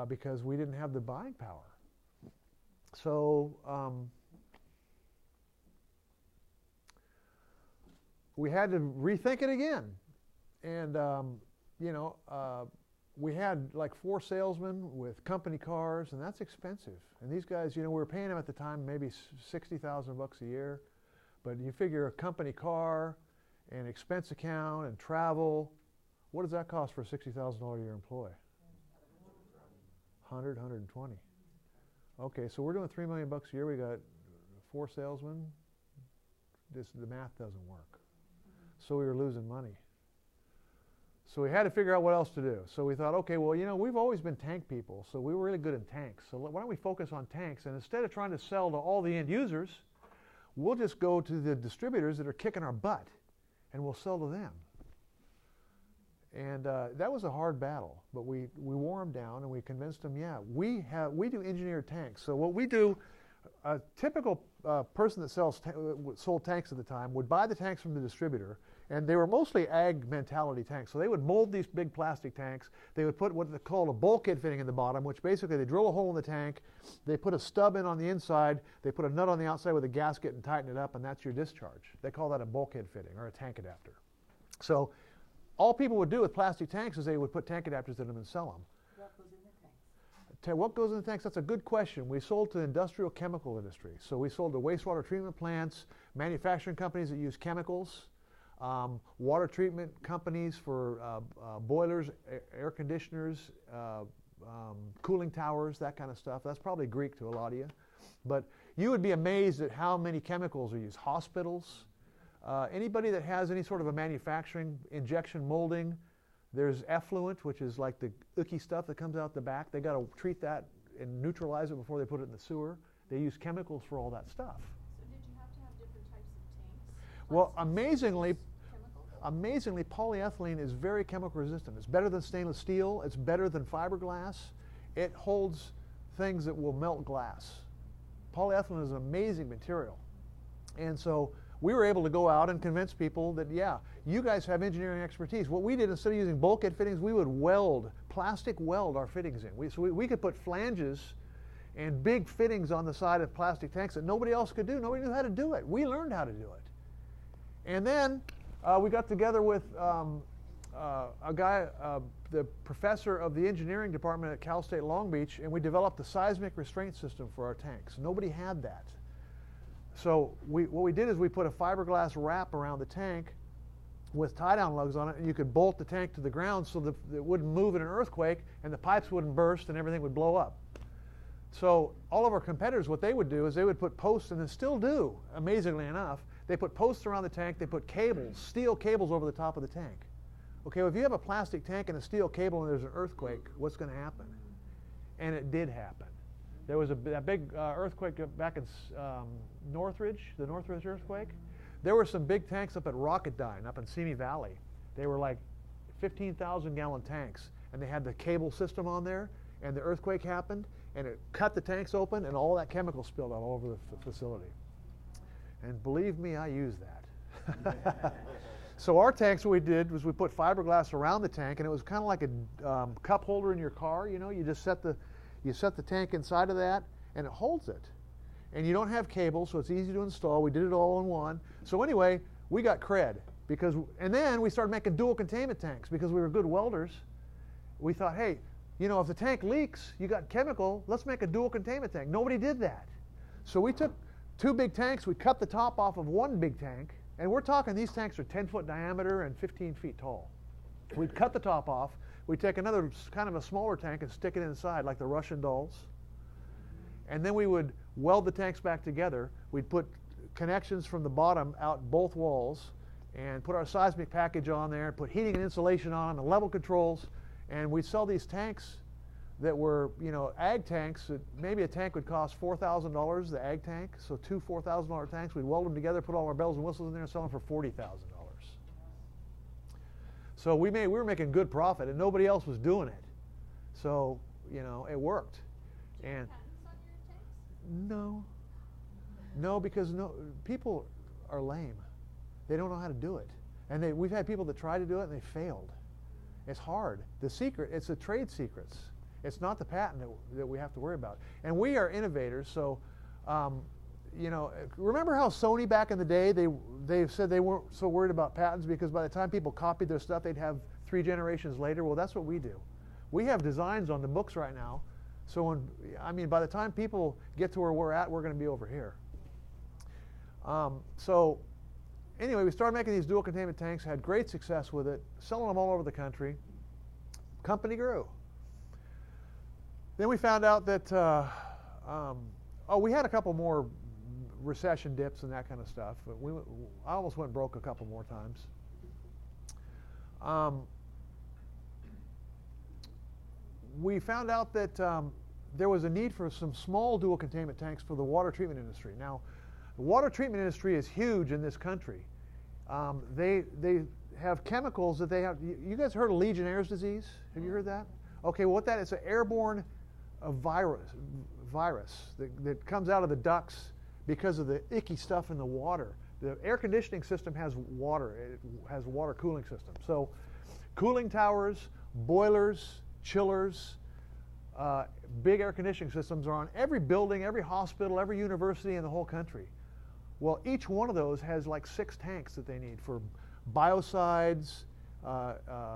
because we didn't have the buying power. So we had to rethink it again. And, we had like 4 salesmen with company cars, and that's expensive. And these guys, we were paying them at the time maybe $60,000 a year. But you figure a company car and expense account and travel, what does that cost for a $60,000 a year employee? 100, 120. Okay, so we're doing $3 million a year. We got 4 salesmen. The math doesn't work. So we were losing money. So we had to figure out what else to do. So we thought, okay, well, we've always been tank people, so we were really good in tanks. So why don't we focus on tanks? And instead of trying to sell to all the end users, we'll just go to the distributors that are kicking our butt, and we'll sell to them. And that was a hard battle, but we wore them down, and we convinced them, yeah, we do engineered tanks. So what we do, a typical person that sold tanks at the time would buy the tanks from the distributor, and they were mostly ag mentality tanks. So they would mold these big plastic tanks. They would put what they call a bulkhead fitting in the bottom, which basically they drill a hole in the tank, they put a stub in on the inside, they put a nut on the outside with a gasket and tighten it up, and that's your discharge. They call that a bulkhead fitting or a tank adapter. So all people would do with plastic tanks is they would put tank adapters in them and sell them. What goes in the tanks? What goes in the tanks? That's a good question. We sold to the industrial chemical industry. So we sold to wastewater treatment plants, manufacturing companies that use chemicals, water treatment companies for boilers, air conditioners, cooling towers, that kind of stuff. That's probably Greek to a lot of you. But you would be amazed at how many chemicals are used. Hospitals, anybody that has any sort of a manufacturing injection molding, there's effluent, which is like the icky stuff that comes out the back. They got to treat that and neutralize it before they put it in the sewer. They use chemicals for all that stuff. So did you have to have different types of tanks? Well, Chemicals? amazingly, polyethylene is very chemical resistant. It's better than stainless steel. It's better than fiberglass. It holds things that will melt glass. Polyethylene is an amazing material. And so we were able to go out and convince people that, yeah, you guys have engineering expertise. What we did, instead of using bulkhead fittings, we would plastic weld our fittings in. So we could put flanges and big fittings on the side of plastic tanks that nobody else could do. Nobody knew how to do it. We learned how to do it. And then we got together with a guy, the professor of the engineering department at Cal State Long Beach, and we developed a seismic restraint system for our tanks. Nobody had that. So what we did is we put a fiberglass wrap around the tank with tie-down lugs on it, and you could bolt the tank to the ground so that it wouldn't move in an earthquake, and the pipes wouldn't burst, and everything would blow up. So all of our competitors, what they would do is they would put posts, and they still do, amazingly enough. They put posts around the tank. They put cables, steel cables over the top of the tank. Okay, well, if you have a plastic tank and a steel cable and there's an earthquake, what's going to happen? And it did happen. There was that big earthquake back in Northridge, the Northridge earthquake. There were some big tanks up at Rocketdyne, up in Simi Valley. They were like 15,000-gallon tanks, and they had the cable system on there, and the earthquake happened, and it cut the tanks open, and all that chemical spilled all over the facility. And believe me, I used that. So our tanks, what we did was we put fiberglass around the tank, and it was kind of like a cup holder in your car. You just set the tank inside of that, and it holds it. And you don't have cables, so it's easy to install. We did it all in one. So anyway, we got cred. And then we started making dual containment tanks because we were good welders. We thought, hey, if the tank leaks, you got chemical, let's make a dual containment tank. Nobody did that. So we took 2 big tanks, we cut the top off of one big tank, and we're talking these tanks are 10-foot diameter and 15 feet tall. We'd cut the top off, we'd take another kind of a smaller tank and stick it inside like the Russian dolls. And then we would weld the tanks back together. We'd put connections from the bottom out both walls and put our seismic package on there, put heating and insulation on them and level controls, and we'd sell these tanks that were, ag tanks. That maybe a tank would cost $4,000, the ag tank. So 2 $4,000 tanks. We'd weld them together, put all our bells and whistles in there, and sell them for $40,000. So we were making good profit, and nobody else was doing it. So it worked. Do you have And patents on your tanks? no, because people are lame. They don't know how to do it, and we've had people that try to do it and they failed. It's hard. It's the trade secrets. It's not the patent that we have to worry about. And we are innovators, so remember how Sony back in the day, they said they weren't so worried about patents because by the time people copied their stuff, they'd have 3 generations later. Well, that's what we do. We have designs on the books right now, so by the time people get to where we're at, we're going to be over here. So anyway, we started making these dual containment tanks, had great success with it, selling them all over the country. Company grew. Then we found out that we had a couple more recession dips and that kind of stuff. But I almost went broke a couple more times. We found out that there was a need for some small dual containment tanks for the water treatment industry. Now, the water treatment industry is huge in this country. They have chemicals that they have. You guys heard of Legionnaire's disease? Have you heard that? Okay, well, what that is, an airborne virus that comes out of the ducts because of the icky stuff in the water. The air conditioning system has water. It has a water cooling system. So cooling towers, boilers, chillers, big air conditioning systems are on every building, every hospital, every university in the whole country. Well, each one of those has like 6 tanks that they need for biocides,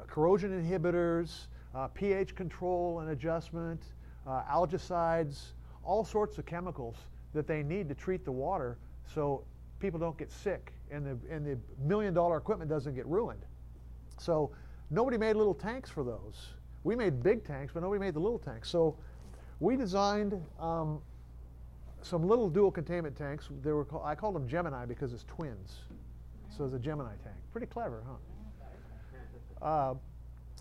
corrosion inhibitors, pH control and adjustment, algicides, all sorts of chemicals that they need to treat the water so people don't get sick and the $1 million equipment doesn't get ruined. So nobody made little tanks for those. We made big tanks, but nobody made the little tanks. So we designed some little dual containment tanks. I called them Gemini because it's twins. So it's a Gemini tank. Pretty clever, huh?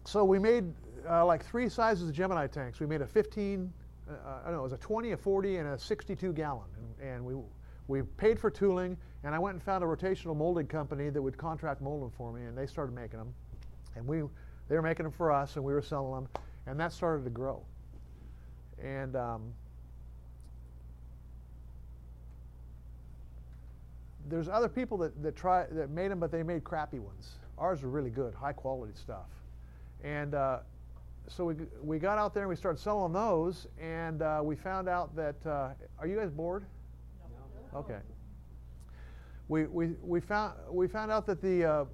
So we made like 3 sizes of Gemini tanks. We made a 15, it was a 20, a 40, and a 62 gallon. And we paid for tooling, and I went and found a rotational molding company that would contract mold them for me, and they started making them. And they were making them for us, and we were selling them, and that started to grow. And there's other people that made them, but they made crappy ones. Ours are really good, high quality stuff. And so we got out there and we started selling those, and we found out that are you guys bored? No. Okay. We found out that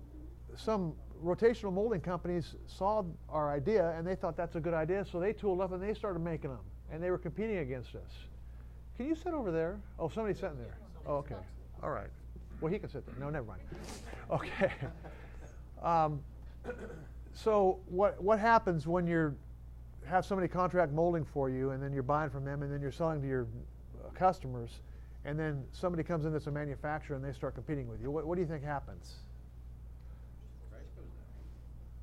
some rotational molding companies saw our idea and they thought that's a good idea, so they tooled up and they started making them, and they were competing against us. Can you sit over there? Oh, somebody's sitting there. Oh, okay. All right. Well, he can sit there. No, never mind. Okay. So what happens when you have somebody contract molding for you, and then you're buying from them, and then you're selling to your customers, and then somebody comes in that's a manufacturer and they start competing with you? What do you think happens?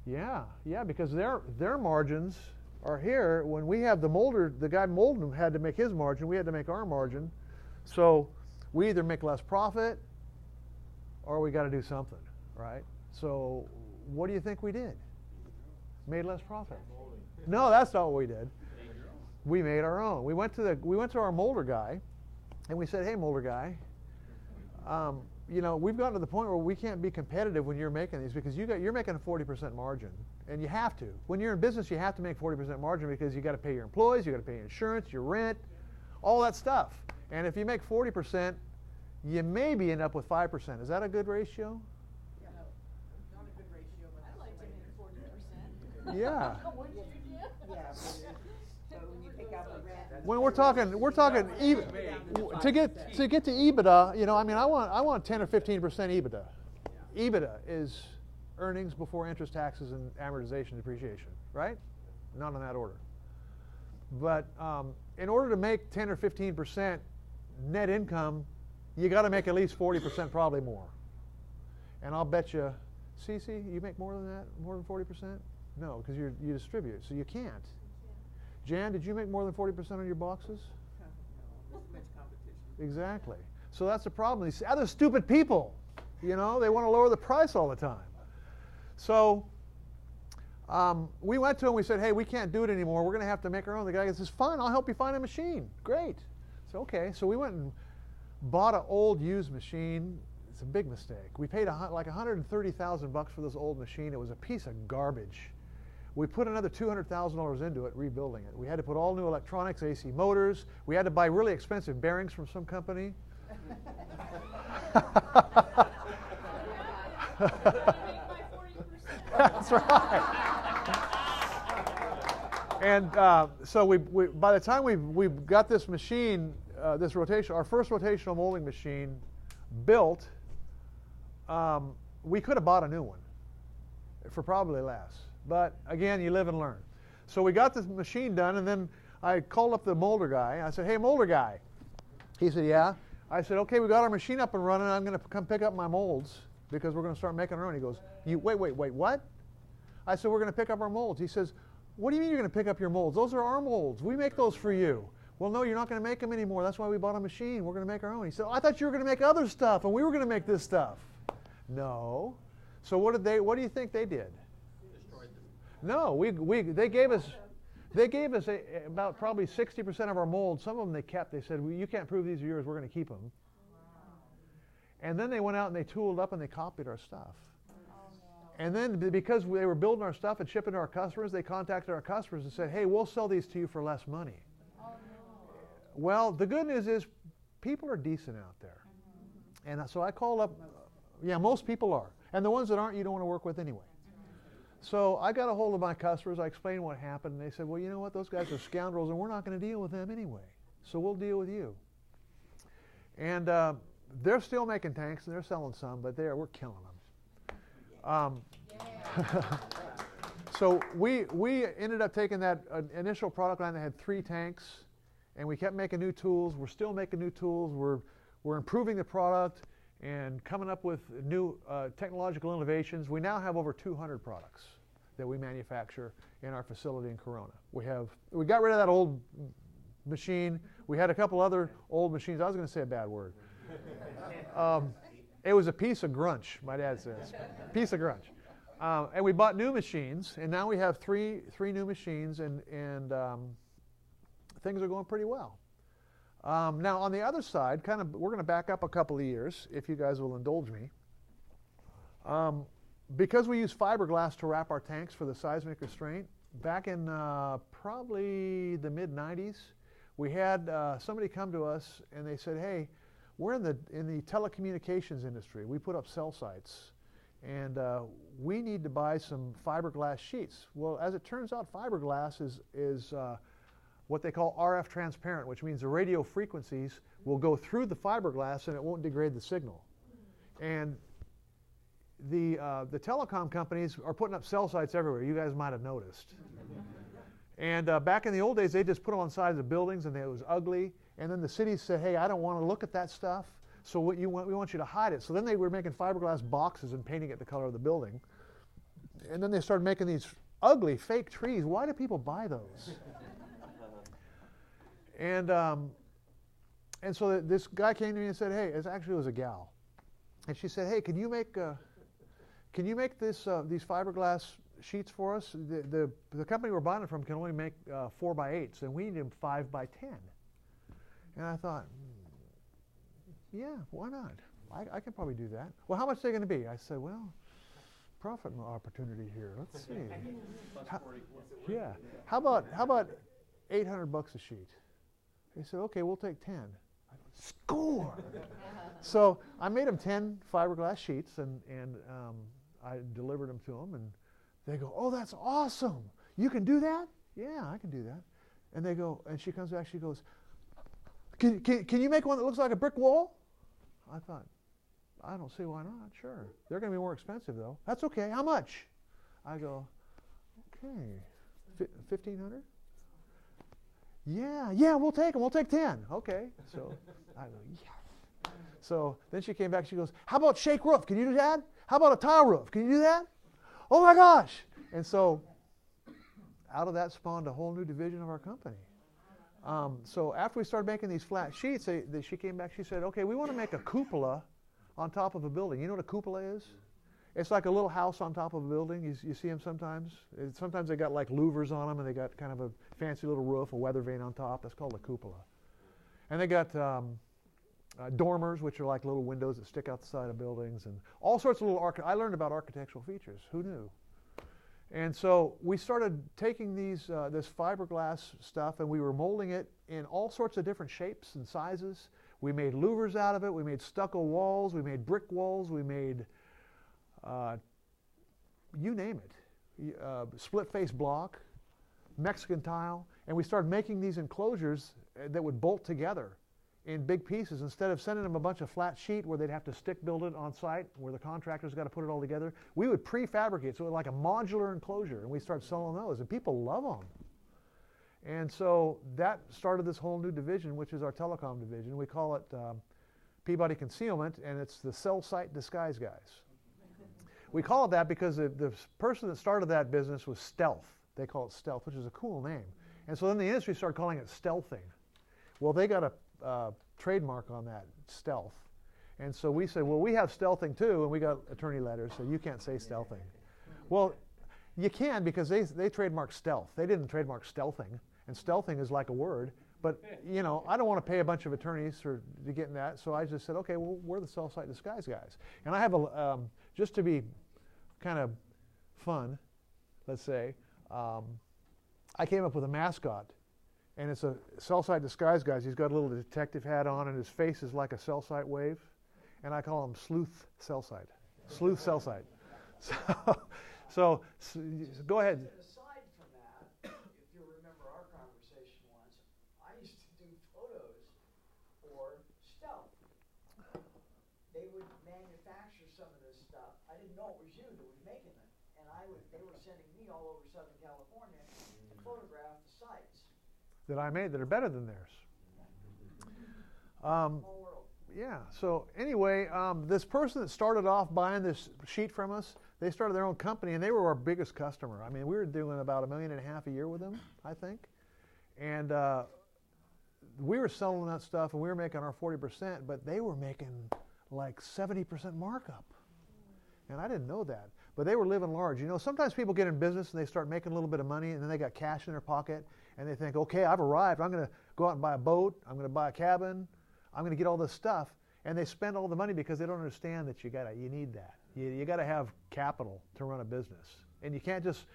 Yeah, because their margins are here. When we have the molder, the guy molding them had to make his margin. We had to make our margin. So we either make less profit or we got to do something, right? So what do you think we did? Made less profit. No, that's not what we did. We made our own. We went to our molder guy, and we said, "Hey, molder guy, we've gotten to the point where we can't be competitive when you're making these because you're making a 40% margin, and you have to. When you're in business, you have to make 40% margin because you got to pay your employees, you got to pay insurance, your rent, all that stuff. And if you make 40%, you maybe end up with 5%. Is that a good ratio? Yeah. Not a good ratio, but I'd like to make 40%. Yeah. Wouldn't you, Jim? Yeah, so when you take out the rent. When we're talking even to get to EBITDA, I want 10 or 15% EBITDA. EBITDA is earnings before interest, taxes, and amortization, depreciation, right? Not in that order. But in order to make 10 or 15% net income, you got to make at least 40%, probably more. And I'll bet you, Cece, you make more than that, more than 40%? No, because you distribute, so you can't. Jan, did you make more than 40% on your boxes? No, there's much competition. Exactly. So that's the problem. These other stupid people, they want to lower the price all the time. So We went to him. We said, hey, we can't do it anymore. We're going to have to make our own. The guy says, fine, I'll help you find a machine. Great. So, okay. So we went and bought an old used machine. It's a big mistake. We paid like $130,000 for this old machine. It was a piece of garbage. We put another $200,000 into it, rebuilding it. We had to put all new electronics, AC motors. We had to buy really expensive bearings from some company. That's right. And so we by the time we got this machine, this rotation, our first rotational molding machine built, we could have bought a new one for probably less. But again, you live and learn. So we got this machine done, and then I called up the molder guy. I said, hey, molder guy. He said, yeah. I said, okay, we got our machine up and running. I'm going to come pick up my molds because we're going to start making our own. He goes, wait, what? I said, we're going to pick up our molds. He says, what do you mean you're going to pick up your molds? Those are our molds. We make those for you. Well, no, you're not going to make them anymore. That's why we bought a machine. We're going to make our own. He said, oh, I thought you were going to make other stuff, and we were going to make this stuff. No. So what do you think they did? No, they gave us about probably 60% of our molds. Some of them they kept. They said, well, you can't prove these are yours. We're going to keep them. And then they went out and they tooled up and they copied our stuff. And then because they were building our stuff and shipping to our customers, they contacted our customers and said, hey, we'll sell these to you for less money. Well, the good news is people are decent out there. And so I called up, yeah, most people are. And the ones that aren't, you don't want to work with anyway. So I got a hold of my customers. I explained what happened. And they said, well, you know what? Those guys are scoundrels, and we're not going to deal with them anyway. So we'll deal with you. And they're still making tanks, and they're selling some, but we're killing them. So we ended up taking that initial product line that had 3 tanks, and we kept making new tools. We're still making new tools. We're improving the product and coming up with new technological innovations. We now have over 200 products that we manufacture in our facility in Corona. We got rid of that old machine. We had a couple other old machines. I was going to say a bad word. It was a piece of grunge, my dad says. Piece of grunge. And we bought new machines, and now we have three new machines, and things are going pretty well. Now, on the other side, we're going to back up a couple of years, if you guys will indulge me. Because we use fiberglass to wrap our tanks for the seismic restraint, back in probably the mid-90s, we had somebody come to us and they said, hey, we're in the telecommunications industry. We put up cell sites, and we need to buy some fiberglass sheets. Well, as it turns out, fiberglass is what they call RF transparent, which means the radio frequencies will go through the fiberglass and it won't degrade the signal. And the telecom companies are putting up cell sites everywhere. You guys might have noticed. And back in the old days, they just put them on sides of buildings, and it was ugly. And then the cities said, hey, I don't want to look at that stuff, so we want you to hide it. So then they were making fiberglass boxes and painting it the color of the building. And then they started making these ugly fake trees. Why do people buy those? And so this guy came to me and said, hey, it was a gal. And she said, hey, can you make these fiberglass sheets for us? The company we're buying it from can only make 4x8s, and we need them 5x10. And I thought, yeah, why not? I can probably do that. Well, how much are they going to be? I said, well, profit opportunity here. Let's see. Yeah. How about $800 a sheet? They said, okay, we'll take 10. I go, score! So I made them 10 fiberglass sheets, and I delivered them to them, and they go, oh, that's awesome. You can do that? Yeah, I can do that. And they go, and she comes back, she goes, can you make one that looks like a brick wall? I thought, I don't see why not. Sure. They're going to be more expensive, though. That's okay. How much? I go, okay, 1,500? Yeah, we'll take them. We'll take 10. Okay. So I go, yes. So then she came back. She goes, how about shake roof? Can you do that? How about a tile roof? Can you do that? Oh, my gosh. And so out of that spawned a whole new division of our company. So after we started making these flat sheets, she came back. She said, okay, we want to make a cupola on top of a building. You know what a cupola is? It's like a little house on top of a building. You see them sometimes. Sometimes they got like louvers on them, and they got kind of a fancy little roof, a weather vane on top. That's called a cupola. And they got dormers, which are like little windows that stick out the side of buildings, and all sorts of little I learned about architectural features. Who knew? And so we started taking this fiberglass stuff, and we were molding it in all sorts of different shapes and sizes. We made louvers out of it. We made stucco walls. We made brick walls. We made you name it, split face block, Mexican tile, and we started making these enclosures that would bolt together in big pieces. Instead of sending them a bunch of flat sheet where they'd have to stick build it on site, where the contractors got to put it all together, we would prefabricate, so it was like a modular enclosure, and we started selling those, and people love them. And so that started this whole new division, which is our telecom division. We call it Peabody Concealment, and it's the cell site disguise guys. We call it that because the person that started that business was Stealth. They call it Stealth, which is a cool name. And so then the industry started calling it stealthing. Well, they got a trademark on that, Stealth. And so we said, well, we have stealthing too, and we got attorney letters, so you can't say stealthing. Well, you can, because they trademarked Stealth. They didn't trademark stealthing, and stealthing is like a word. But, you know, I don't want to pay a bunch of attorneys to get in that, so I just said, okay, well, we're the cell site disguise guys. And I have just to be kind of fun, let's say, I came up with a mascot, and it's a cell site disguise guys. He's got a little detective hat on, and his face is like a cell site wave, and I call him Sleuth Cell Site. Sleuth Cell Site. So go ahead. Aside from that, if you remember our conversation once, I used to do photos for Stealth. They would manufacture some of this stuff. I didn't know it was you that was making it, and they were sending me all over Southern California to photograph the sites That I made that are better than theirs. whole world. Yeah, so anyway, this person that started off buying this sheet from us, they started their own company, and they were our biggest customer. I mean, we were doing about $1.5 million a year with them, I think. And we were selling that stuff, and we were making our 40%, but they were making like 70% markup. And I didn't know that. But they were living large. You know, sometimes people get in business, and they start making a little bit of money, and then they got cash in their pocket, and they think, okay, I've arrived. I'm going to go out and buy a boat. I'm going to buy a cabin. I'm going to get all this stuff, and they spend all the money because they don't understand that you need that. You got to have capital to run a business, and you can't just,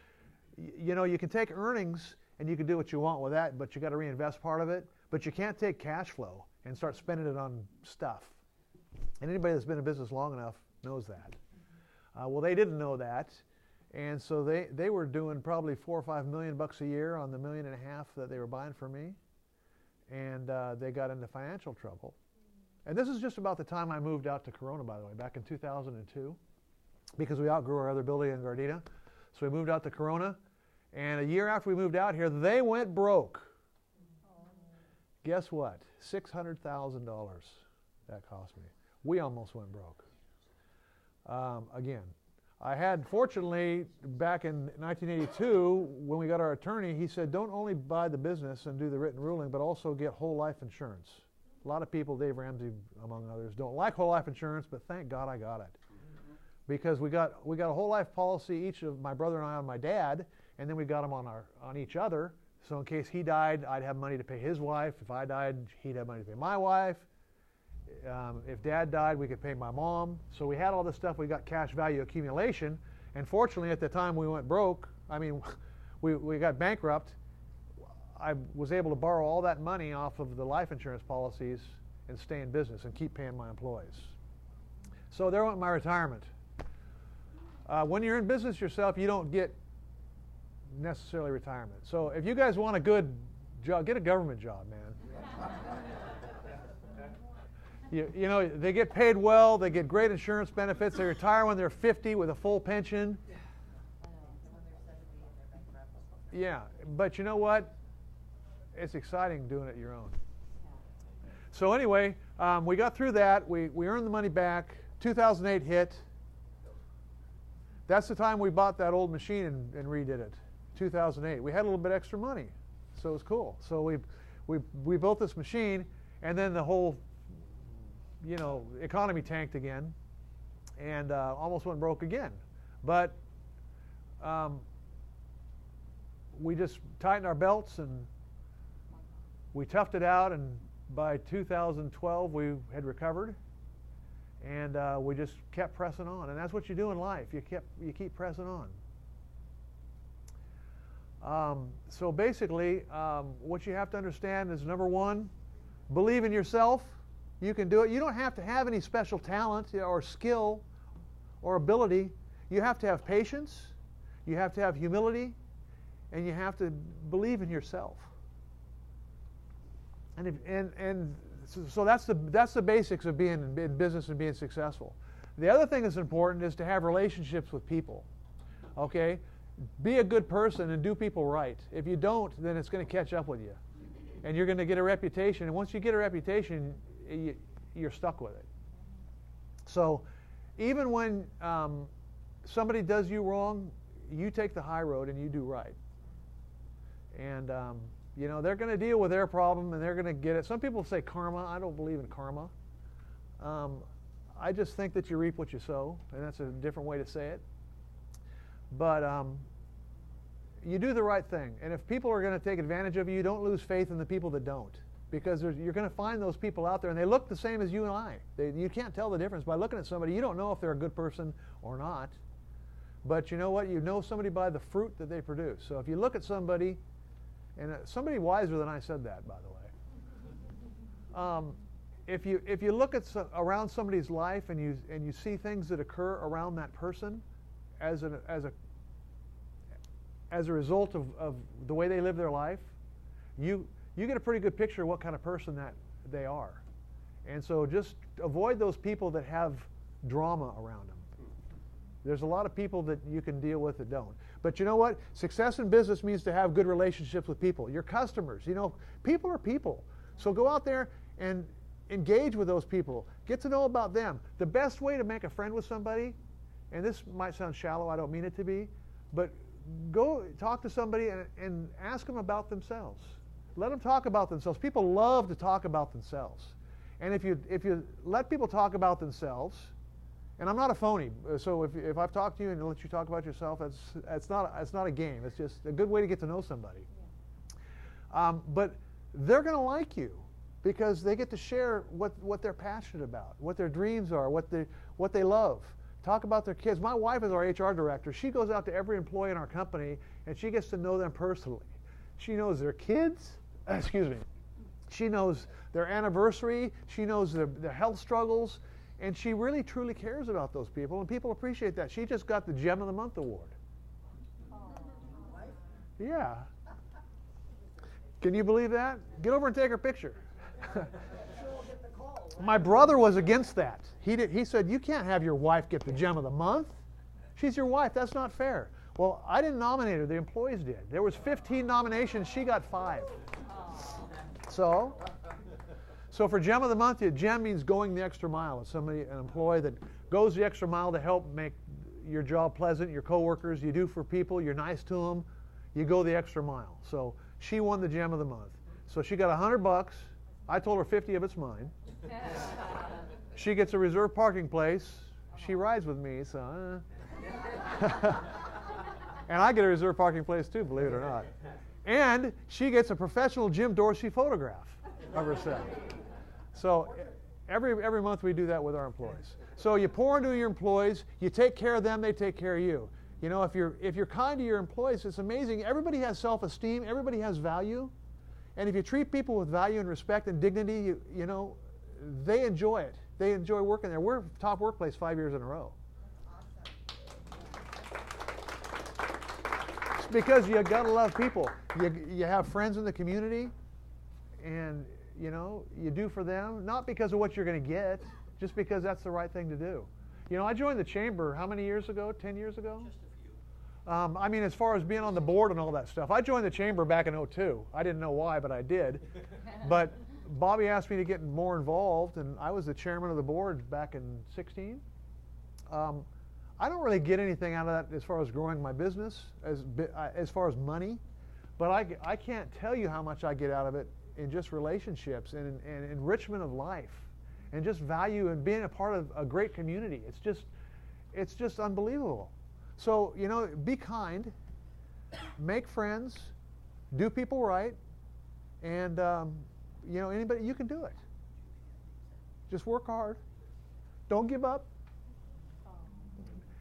you know, you can take earnings and you can do what you want with that, but you got to reinvest part of it. But you can't take cash flow and start spending it on stuff. And anybody that's been in business long enough knows that. Well, they didn't know that, and so they were doing probably $4 or $5 million a year on the $1.5 million that they were buying from me. And they got into financial trouble. And this is just about the time I moved out to Corona, by the way, back in 2002, because we outgrew our other building in Gardena. So we moved out to Corona, and a year after we moved out here, they went broke. Guess what? $600,000 that cost me. We almost went broke. Again, I had, fortunately, back in 1982, when we got our attorney, he said, don't only buy the business and do the written ruling, but also get whole life insurance. A lot of people, Dave Ramsey among others, don't like whole life insurance, but thank God I got it. Because we got a whole life policy, each of my brother and I on my dad, and then we got them on each other. So in case he died, I'd have money to pay his wife. If I died, he'd have money to pay my wife. If Dad died, we could pay my mom. So we had all this stuff. We got cash value accumulation. And fortunately, at the time we went broke, I mean, we got bankrupt. I was able to borrow all that money off of the life insurance policies and stay in business and keep paying my employees. So there went my retirement. When you're in business yourself, you don't get necessarily retirement. So if you guys want a good job, get a government job, man. You know, they get paid well, they get great insurance benefits, they retire when they're 50 with a full pension. Yeah, but you know what? It's exciting doing it your own. So anyway, we got through that. We earned the money back. 2008 hit. That's the time we bought that old machine and redid it. 2008. We had a little bit extra money, so it was cool. So we built this machine, and then the whole, you know, economy tanked again. and almost went broke again. But we just tightened our belts and we toughed it out, and by 2012 we had recovered, and we just kept pressing on. And that's what you do in life. You keep pressing on. So basically, what you have to understand is, number one, believe in yourself. You can do it. You don't have to have any special talent or skill or ability. You have to have patience. You have to have humility, and you have to believe in yourself. So that's the basics of being in business and being successful. The other thing that's important is to have relationships with people. Okay? Be a good person and do people right. If you don't, then it's going to catch up with you. And you're going to get a reputation. And once you get a reputation, you're stuck with it. So even when somebody does you wrong, you take the high road and you do right. And you know, they're going to deal with their problem and they're going to get it. Some people say karma. I don't believe in karma. I just think that you reap what you sow, and that's a different way to say it. But you do the right thing. And if people are going to take advantage of you, don't lose faith in the people that don't. Because you're going to find those people out there, and they look the same as you and I. You can't tell the difference by looking at somebody. You don't know if they're a good person or not. But you know what? You know somebody by the fruit that they produce. So if you look at somebody, and somebody wiser than I said that, by the way. If you look at around somebody's life and you see things that occur around that person as a result of the way they live their life, you get a pretty good picture of what kind of person that they are. And so just avoid those people that have drama around them. There's a lot of people that you can deal with that don't. But you know what? Success in business means to have good relationships with people. Your customers, you know, people are people. So go out there and engage with those people. Get to know about them. The best way to make a friend with somebody, and this might sound shallow, I don't mean it to be, but go talk to somebody and ask them about themselves. Let them talk about themselves. People love to talk about themselves. And if you let people talk about themselves, and I'm not a phony, so if I've talked to you and let you talk about yourself, it's not a game. It's just a good way to get to know somebody. But they're going to like you because they get to share what they're passionate about, what their dreams are, what they love. Talk about their kids. My wife is our HR director. She goes out to every employee in our company, and she gets to know them personally. She knows their kids. Excuse me. She knows their anniversary. She knows their health struggles. And she really, truly cares about those people, and people appreciate that. She just got the Gem of the Month award. Yeah. Can you believe that? Get over and take her picture. My brother was against that. He said, you can't have your wife get the Gem of the Month. She's your wife. That's not fair. Well, I didn't nominate her. The employees did. There was 15 nominations. She got 5. So for Gem of the Month, Gem means going the extra mile. It's an employee that goes the extra mile to help make your job pleasant, your coworkers. You do for people. You're nice to them. You go the extra mile. So she won the Gem of the Month. So she got $100. I told her 50 of it's mine. She gets a reserved parking place. She rides with me, so. And I get a reserved parking place too, believe it or not. And she gets a professional Jim Dorsey photograph of herself. So every month we do that with our employees. So you pour into your employees, you take care of them, they take care of you. You know, if you're kind to your employees, it's amazing. Everybody has self-esteem, everybody has value. And if you treat people with value and respect and dignity, you know, they enjoy it. They enjoy working there. We're top workplace 5 years in a row. It's because you got to love people. You have friends in the community, and you know, you do for them, not because of what you're going to get, just because that's the right thing to do. You know, I joined the chamber how many years ago? 10 years ago? Just a few. I mean, as far as being on the board and all that stuff. I joined the chamber back in 2002. I didn't know why, but I did. But Bobby asked me to get more involved, and I was the chairman of the board back in 2016. I don't really get anything out of that as far as growing my business, as far as money, but I can't tell you how much I get out of it in just relationships and enrichment of life and just value and being a part of a great community. It's just it's just unbelievable. So, you know, be kind, make friends, do people right, and, you know, anybody, you can do it. Just work hard. Don't give up.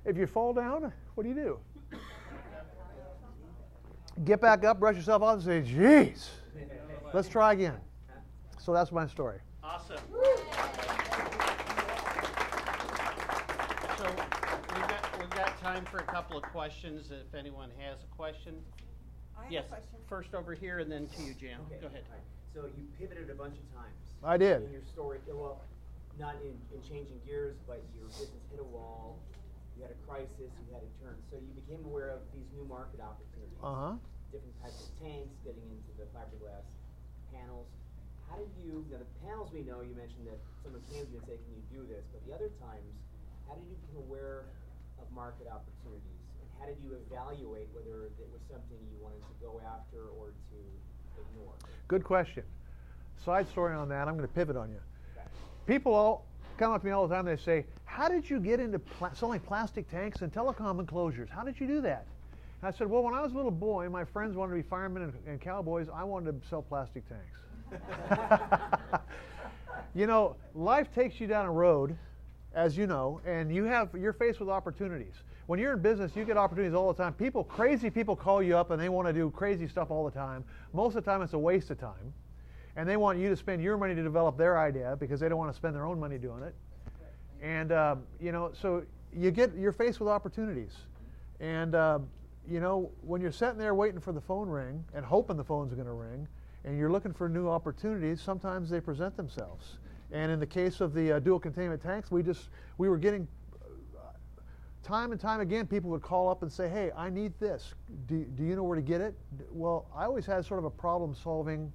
If you fall down, what do? Get back up, brush yourself off, and say, geez, let's try again. So that's my story. Awesome. So we've got time for a couple of questions if anyone has a question. I have Yes, a question. first over here and then to you, Jan. Okay. Go ahead. All right. So you pivoted a bunch of times. I did. In your story, well, not in changing gears, but your business hit a wall. You had a crisis. You had a turn. So you became aware of these new market opportunities. Different types of tanks, getting into the fiberglass panels. How did you? Now the panels we know. You mentioned that someone came to you and said, "Can you do this?" But the other times, how did you become aware of market opportunities? And how did you evaluate whether it was something you wanted to go after or to ignore? Good question. Side story on that, I'm going to pivot on you. People all come up to me all the time, they say, how did you get into selling plastic tanks and telecom enclosures? How did you do that? And I said, well, when I was a little boy, my friends wanted to be firemen and cowboys. I wanted to sell plastic tanks. You know, life takes you down a road, as you know, and you're faced with opportunities. When you're in business, you get opportunities all the time. Crazy people call you up and they want to do crazy stuff all the time. Most of the time, it's a waste of time. And they want you to spend your money to develop their idea because they don't want to spend their own money doing it. And, you know, so you're faced with opportunities. And, you know, when you're sitting there waiting for the phone ring and hoping the phone's going to ring, and you're looking for new opportunities, sometimes they present themselves. And in the case of the dual containment tanks, we were getting, time and time again, people would call up and say, hey, I need this. Do you know where to get it? Well, I always had sort of a problem-solving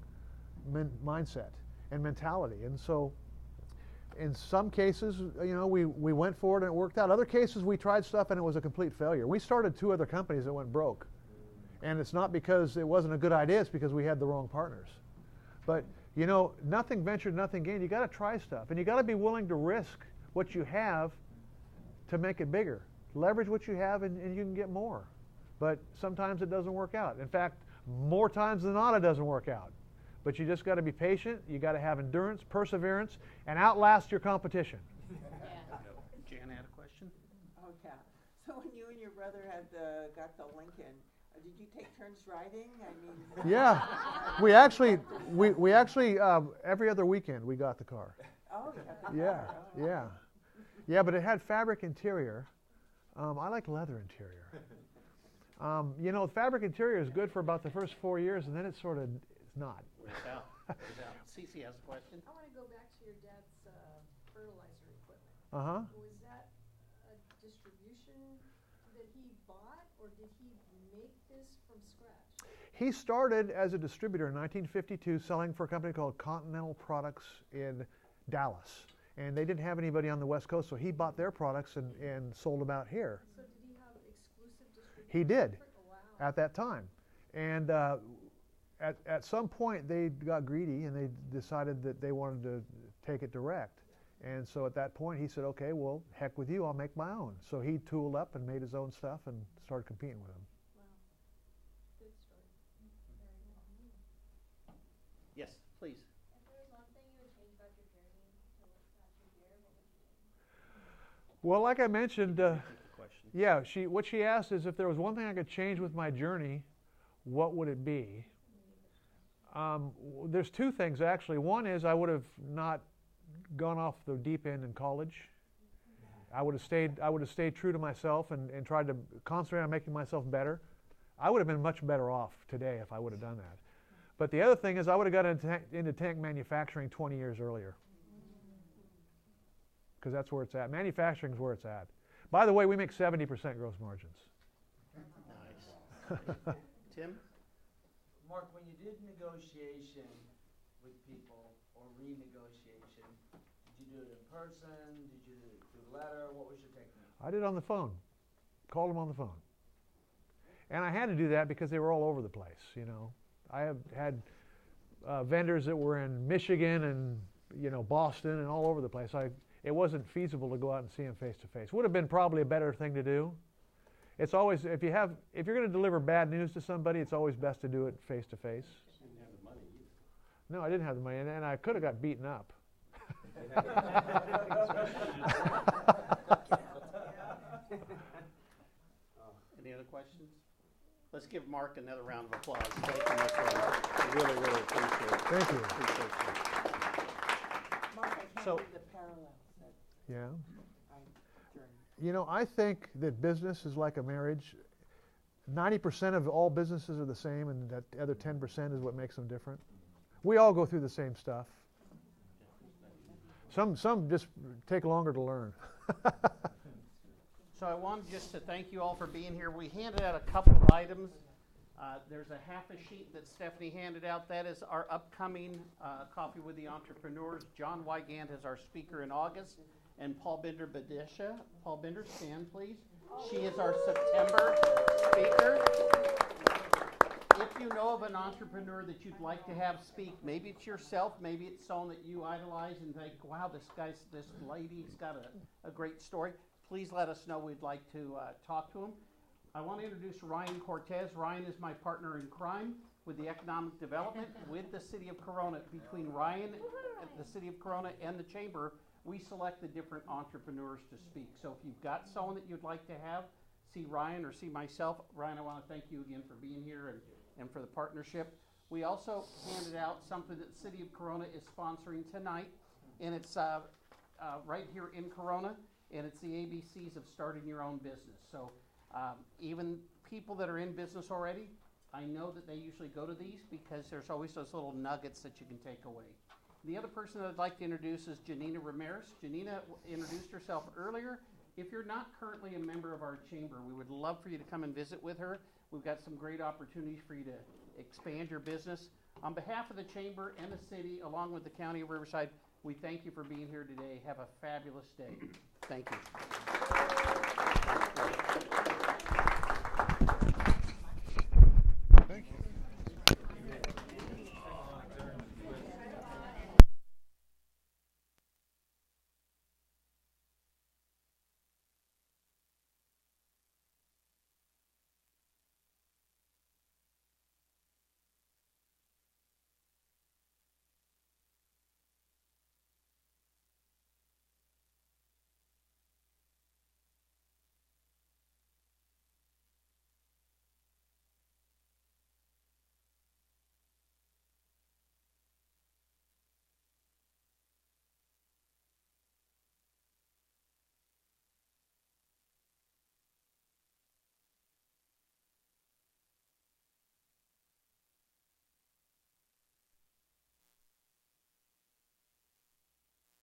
mindset and mentality. And so in some cases, you know, we went forward and it worked out. Other cases, we tried stuff and it was a complete failure. We started 2 other companies that went broke. And it's not because it wasn't a good idea, it's because we had the wrong partners. But, you know, nothing ventured, nothing gained. You got to try stuff. And you got to be willing to risk what you have to make it bigger. Leverage what you have and you can get more. But sometimes it doesn't work out. In fact, more times than not, it doesn't work out. But you just got to be patient, you got to have endurance, perseverance, and outlast your competition. Jan had a question? Oh, yeah. So when you and your brother got the Lincoln, did you take turns driving? I mean. Yeah, we actually every other weekend we got the car. Oh, Yeah, yeah, yeah. But it had fabric interior. I like leather interior. You know, fabric interior is good for about the first 4 years, and then it's not. Wears out. Cece has a question. I want to go back to your dad's fertilizer equipment. Uh-huh. Was that a distribution that he bought, or did he make this from scratch? He started as a distributor in 1952 selling for a company called Continental Products in Dallas. And they didn't have anybody on the West Coast, so he bought their products and sold them out here. So did he have exclusive distribution? He did, Oh, wow. at that time. And at some point, they got greedy and they decided that they wanted to take it direct. And so at that point, he said, okay, well, heck with you, I'll make my own. So he tooled up and made his own stuff and started competing with them. Wow. Good story. Very well. Yes, please. If there was one thing you would change about your journey to what got you here, what would you change? Well, like I mentioned, Question. yeah, what she asked is if there was one thing I could change with my journey, what would it be? There's 2 things, actually. One is I would have not gone off the deep end in college. I would have stayed true to myself and tried to concentrate on making myself better. I would have been much better off today if I would have done that. But the other thing is I would have got into tank manufacturing 20 years earlier. Because that's where it's at. Manufacturing is where it's at. By the way, we make 70% gross margins. Nice. Tim? Mark, when you did negotiation with people or renegotiation, did you do it in person? Did you do it through letter? What was your technique? I did it on the phone. Called them on the phone. And I had to do that because they were all over the place, you know. I have had vendors that were in Michigan and, you know, Boston and all over the place. it wasn't feasible to go out and see them face to face. Would have been probably a better thing to do. It's always, if you're going to deliver bad news to somebody, it's always best to do it face to face. Didn't have the money either. No, I didn't have the money, and I could have got beaten up. Any other questions? Let's give Mark another round of applause. Thank you, Mark. Really, really appreciate it. Thank you. Appreciate you. Mark, I can't So- believe the parallels that Yeah. I journeyed. You know, I think that business is like a marriage. 90% of all businesses are the same, and that other 10% is what makes them different. We all go through the same stuff. Some just take longer to learn. So I wanted just to thank you all for being here. We handed out a couple of items. There's a half a sheet that Stephanie handed out. That is our upcoming Coffee with the Entrepreneurs. John Wygand is our speaker in August, and Paul Bender-Badisha. Paul Bender, stand please. She is our September speaker. If you know of an entrepreneur that you'd like to have speak, maybe it's yourself, maybe it's someone that you idolize and think, wow, this lady's got a great story, please let us know. We'd like to talk to him. I want to introduce Ryan Cortez. Ryan is my partner in crime with the economic development with the City of Corona. Between Ryan, the City of Corona, and the Chamber, we select the different entrepreneurs to speak. So if you've got someone that you'd like to have, see Ryan or see myself. Ryan, I want to thank you again for being here and for the partnership. We also handed out something that the City of Corona is sponsoring tonight, and it's right here in Corona, and it's the ABCs of starting your own business. So even people that are in business already, I know that they usually go to these because there's always those little nuggets that you can take away. The other person that I'd like to introduce is Janina Ramirez. Janina introduced herself earlier. If you're not currently a member of our chamber, we would love for you to come and visit with her. We've got some great opportunities for you to expand your business. On behalf of the chamber and the city, along with the County of Riverside, we thank you for being here today. Have a fabulous day. Thank you.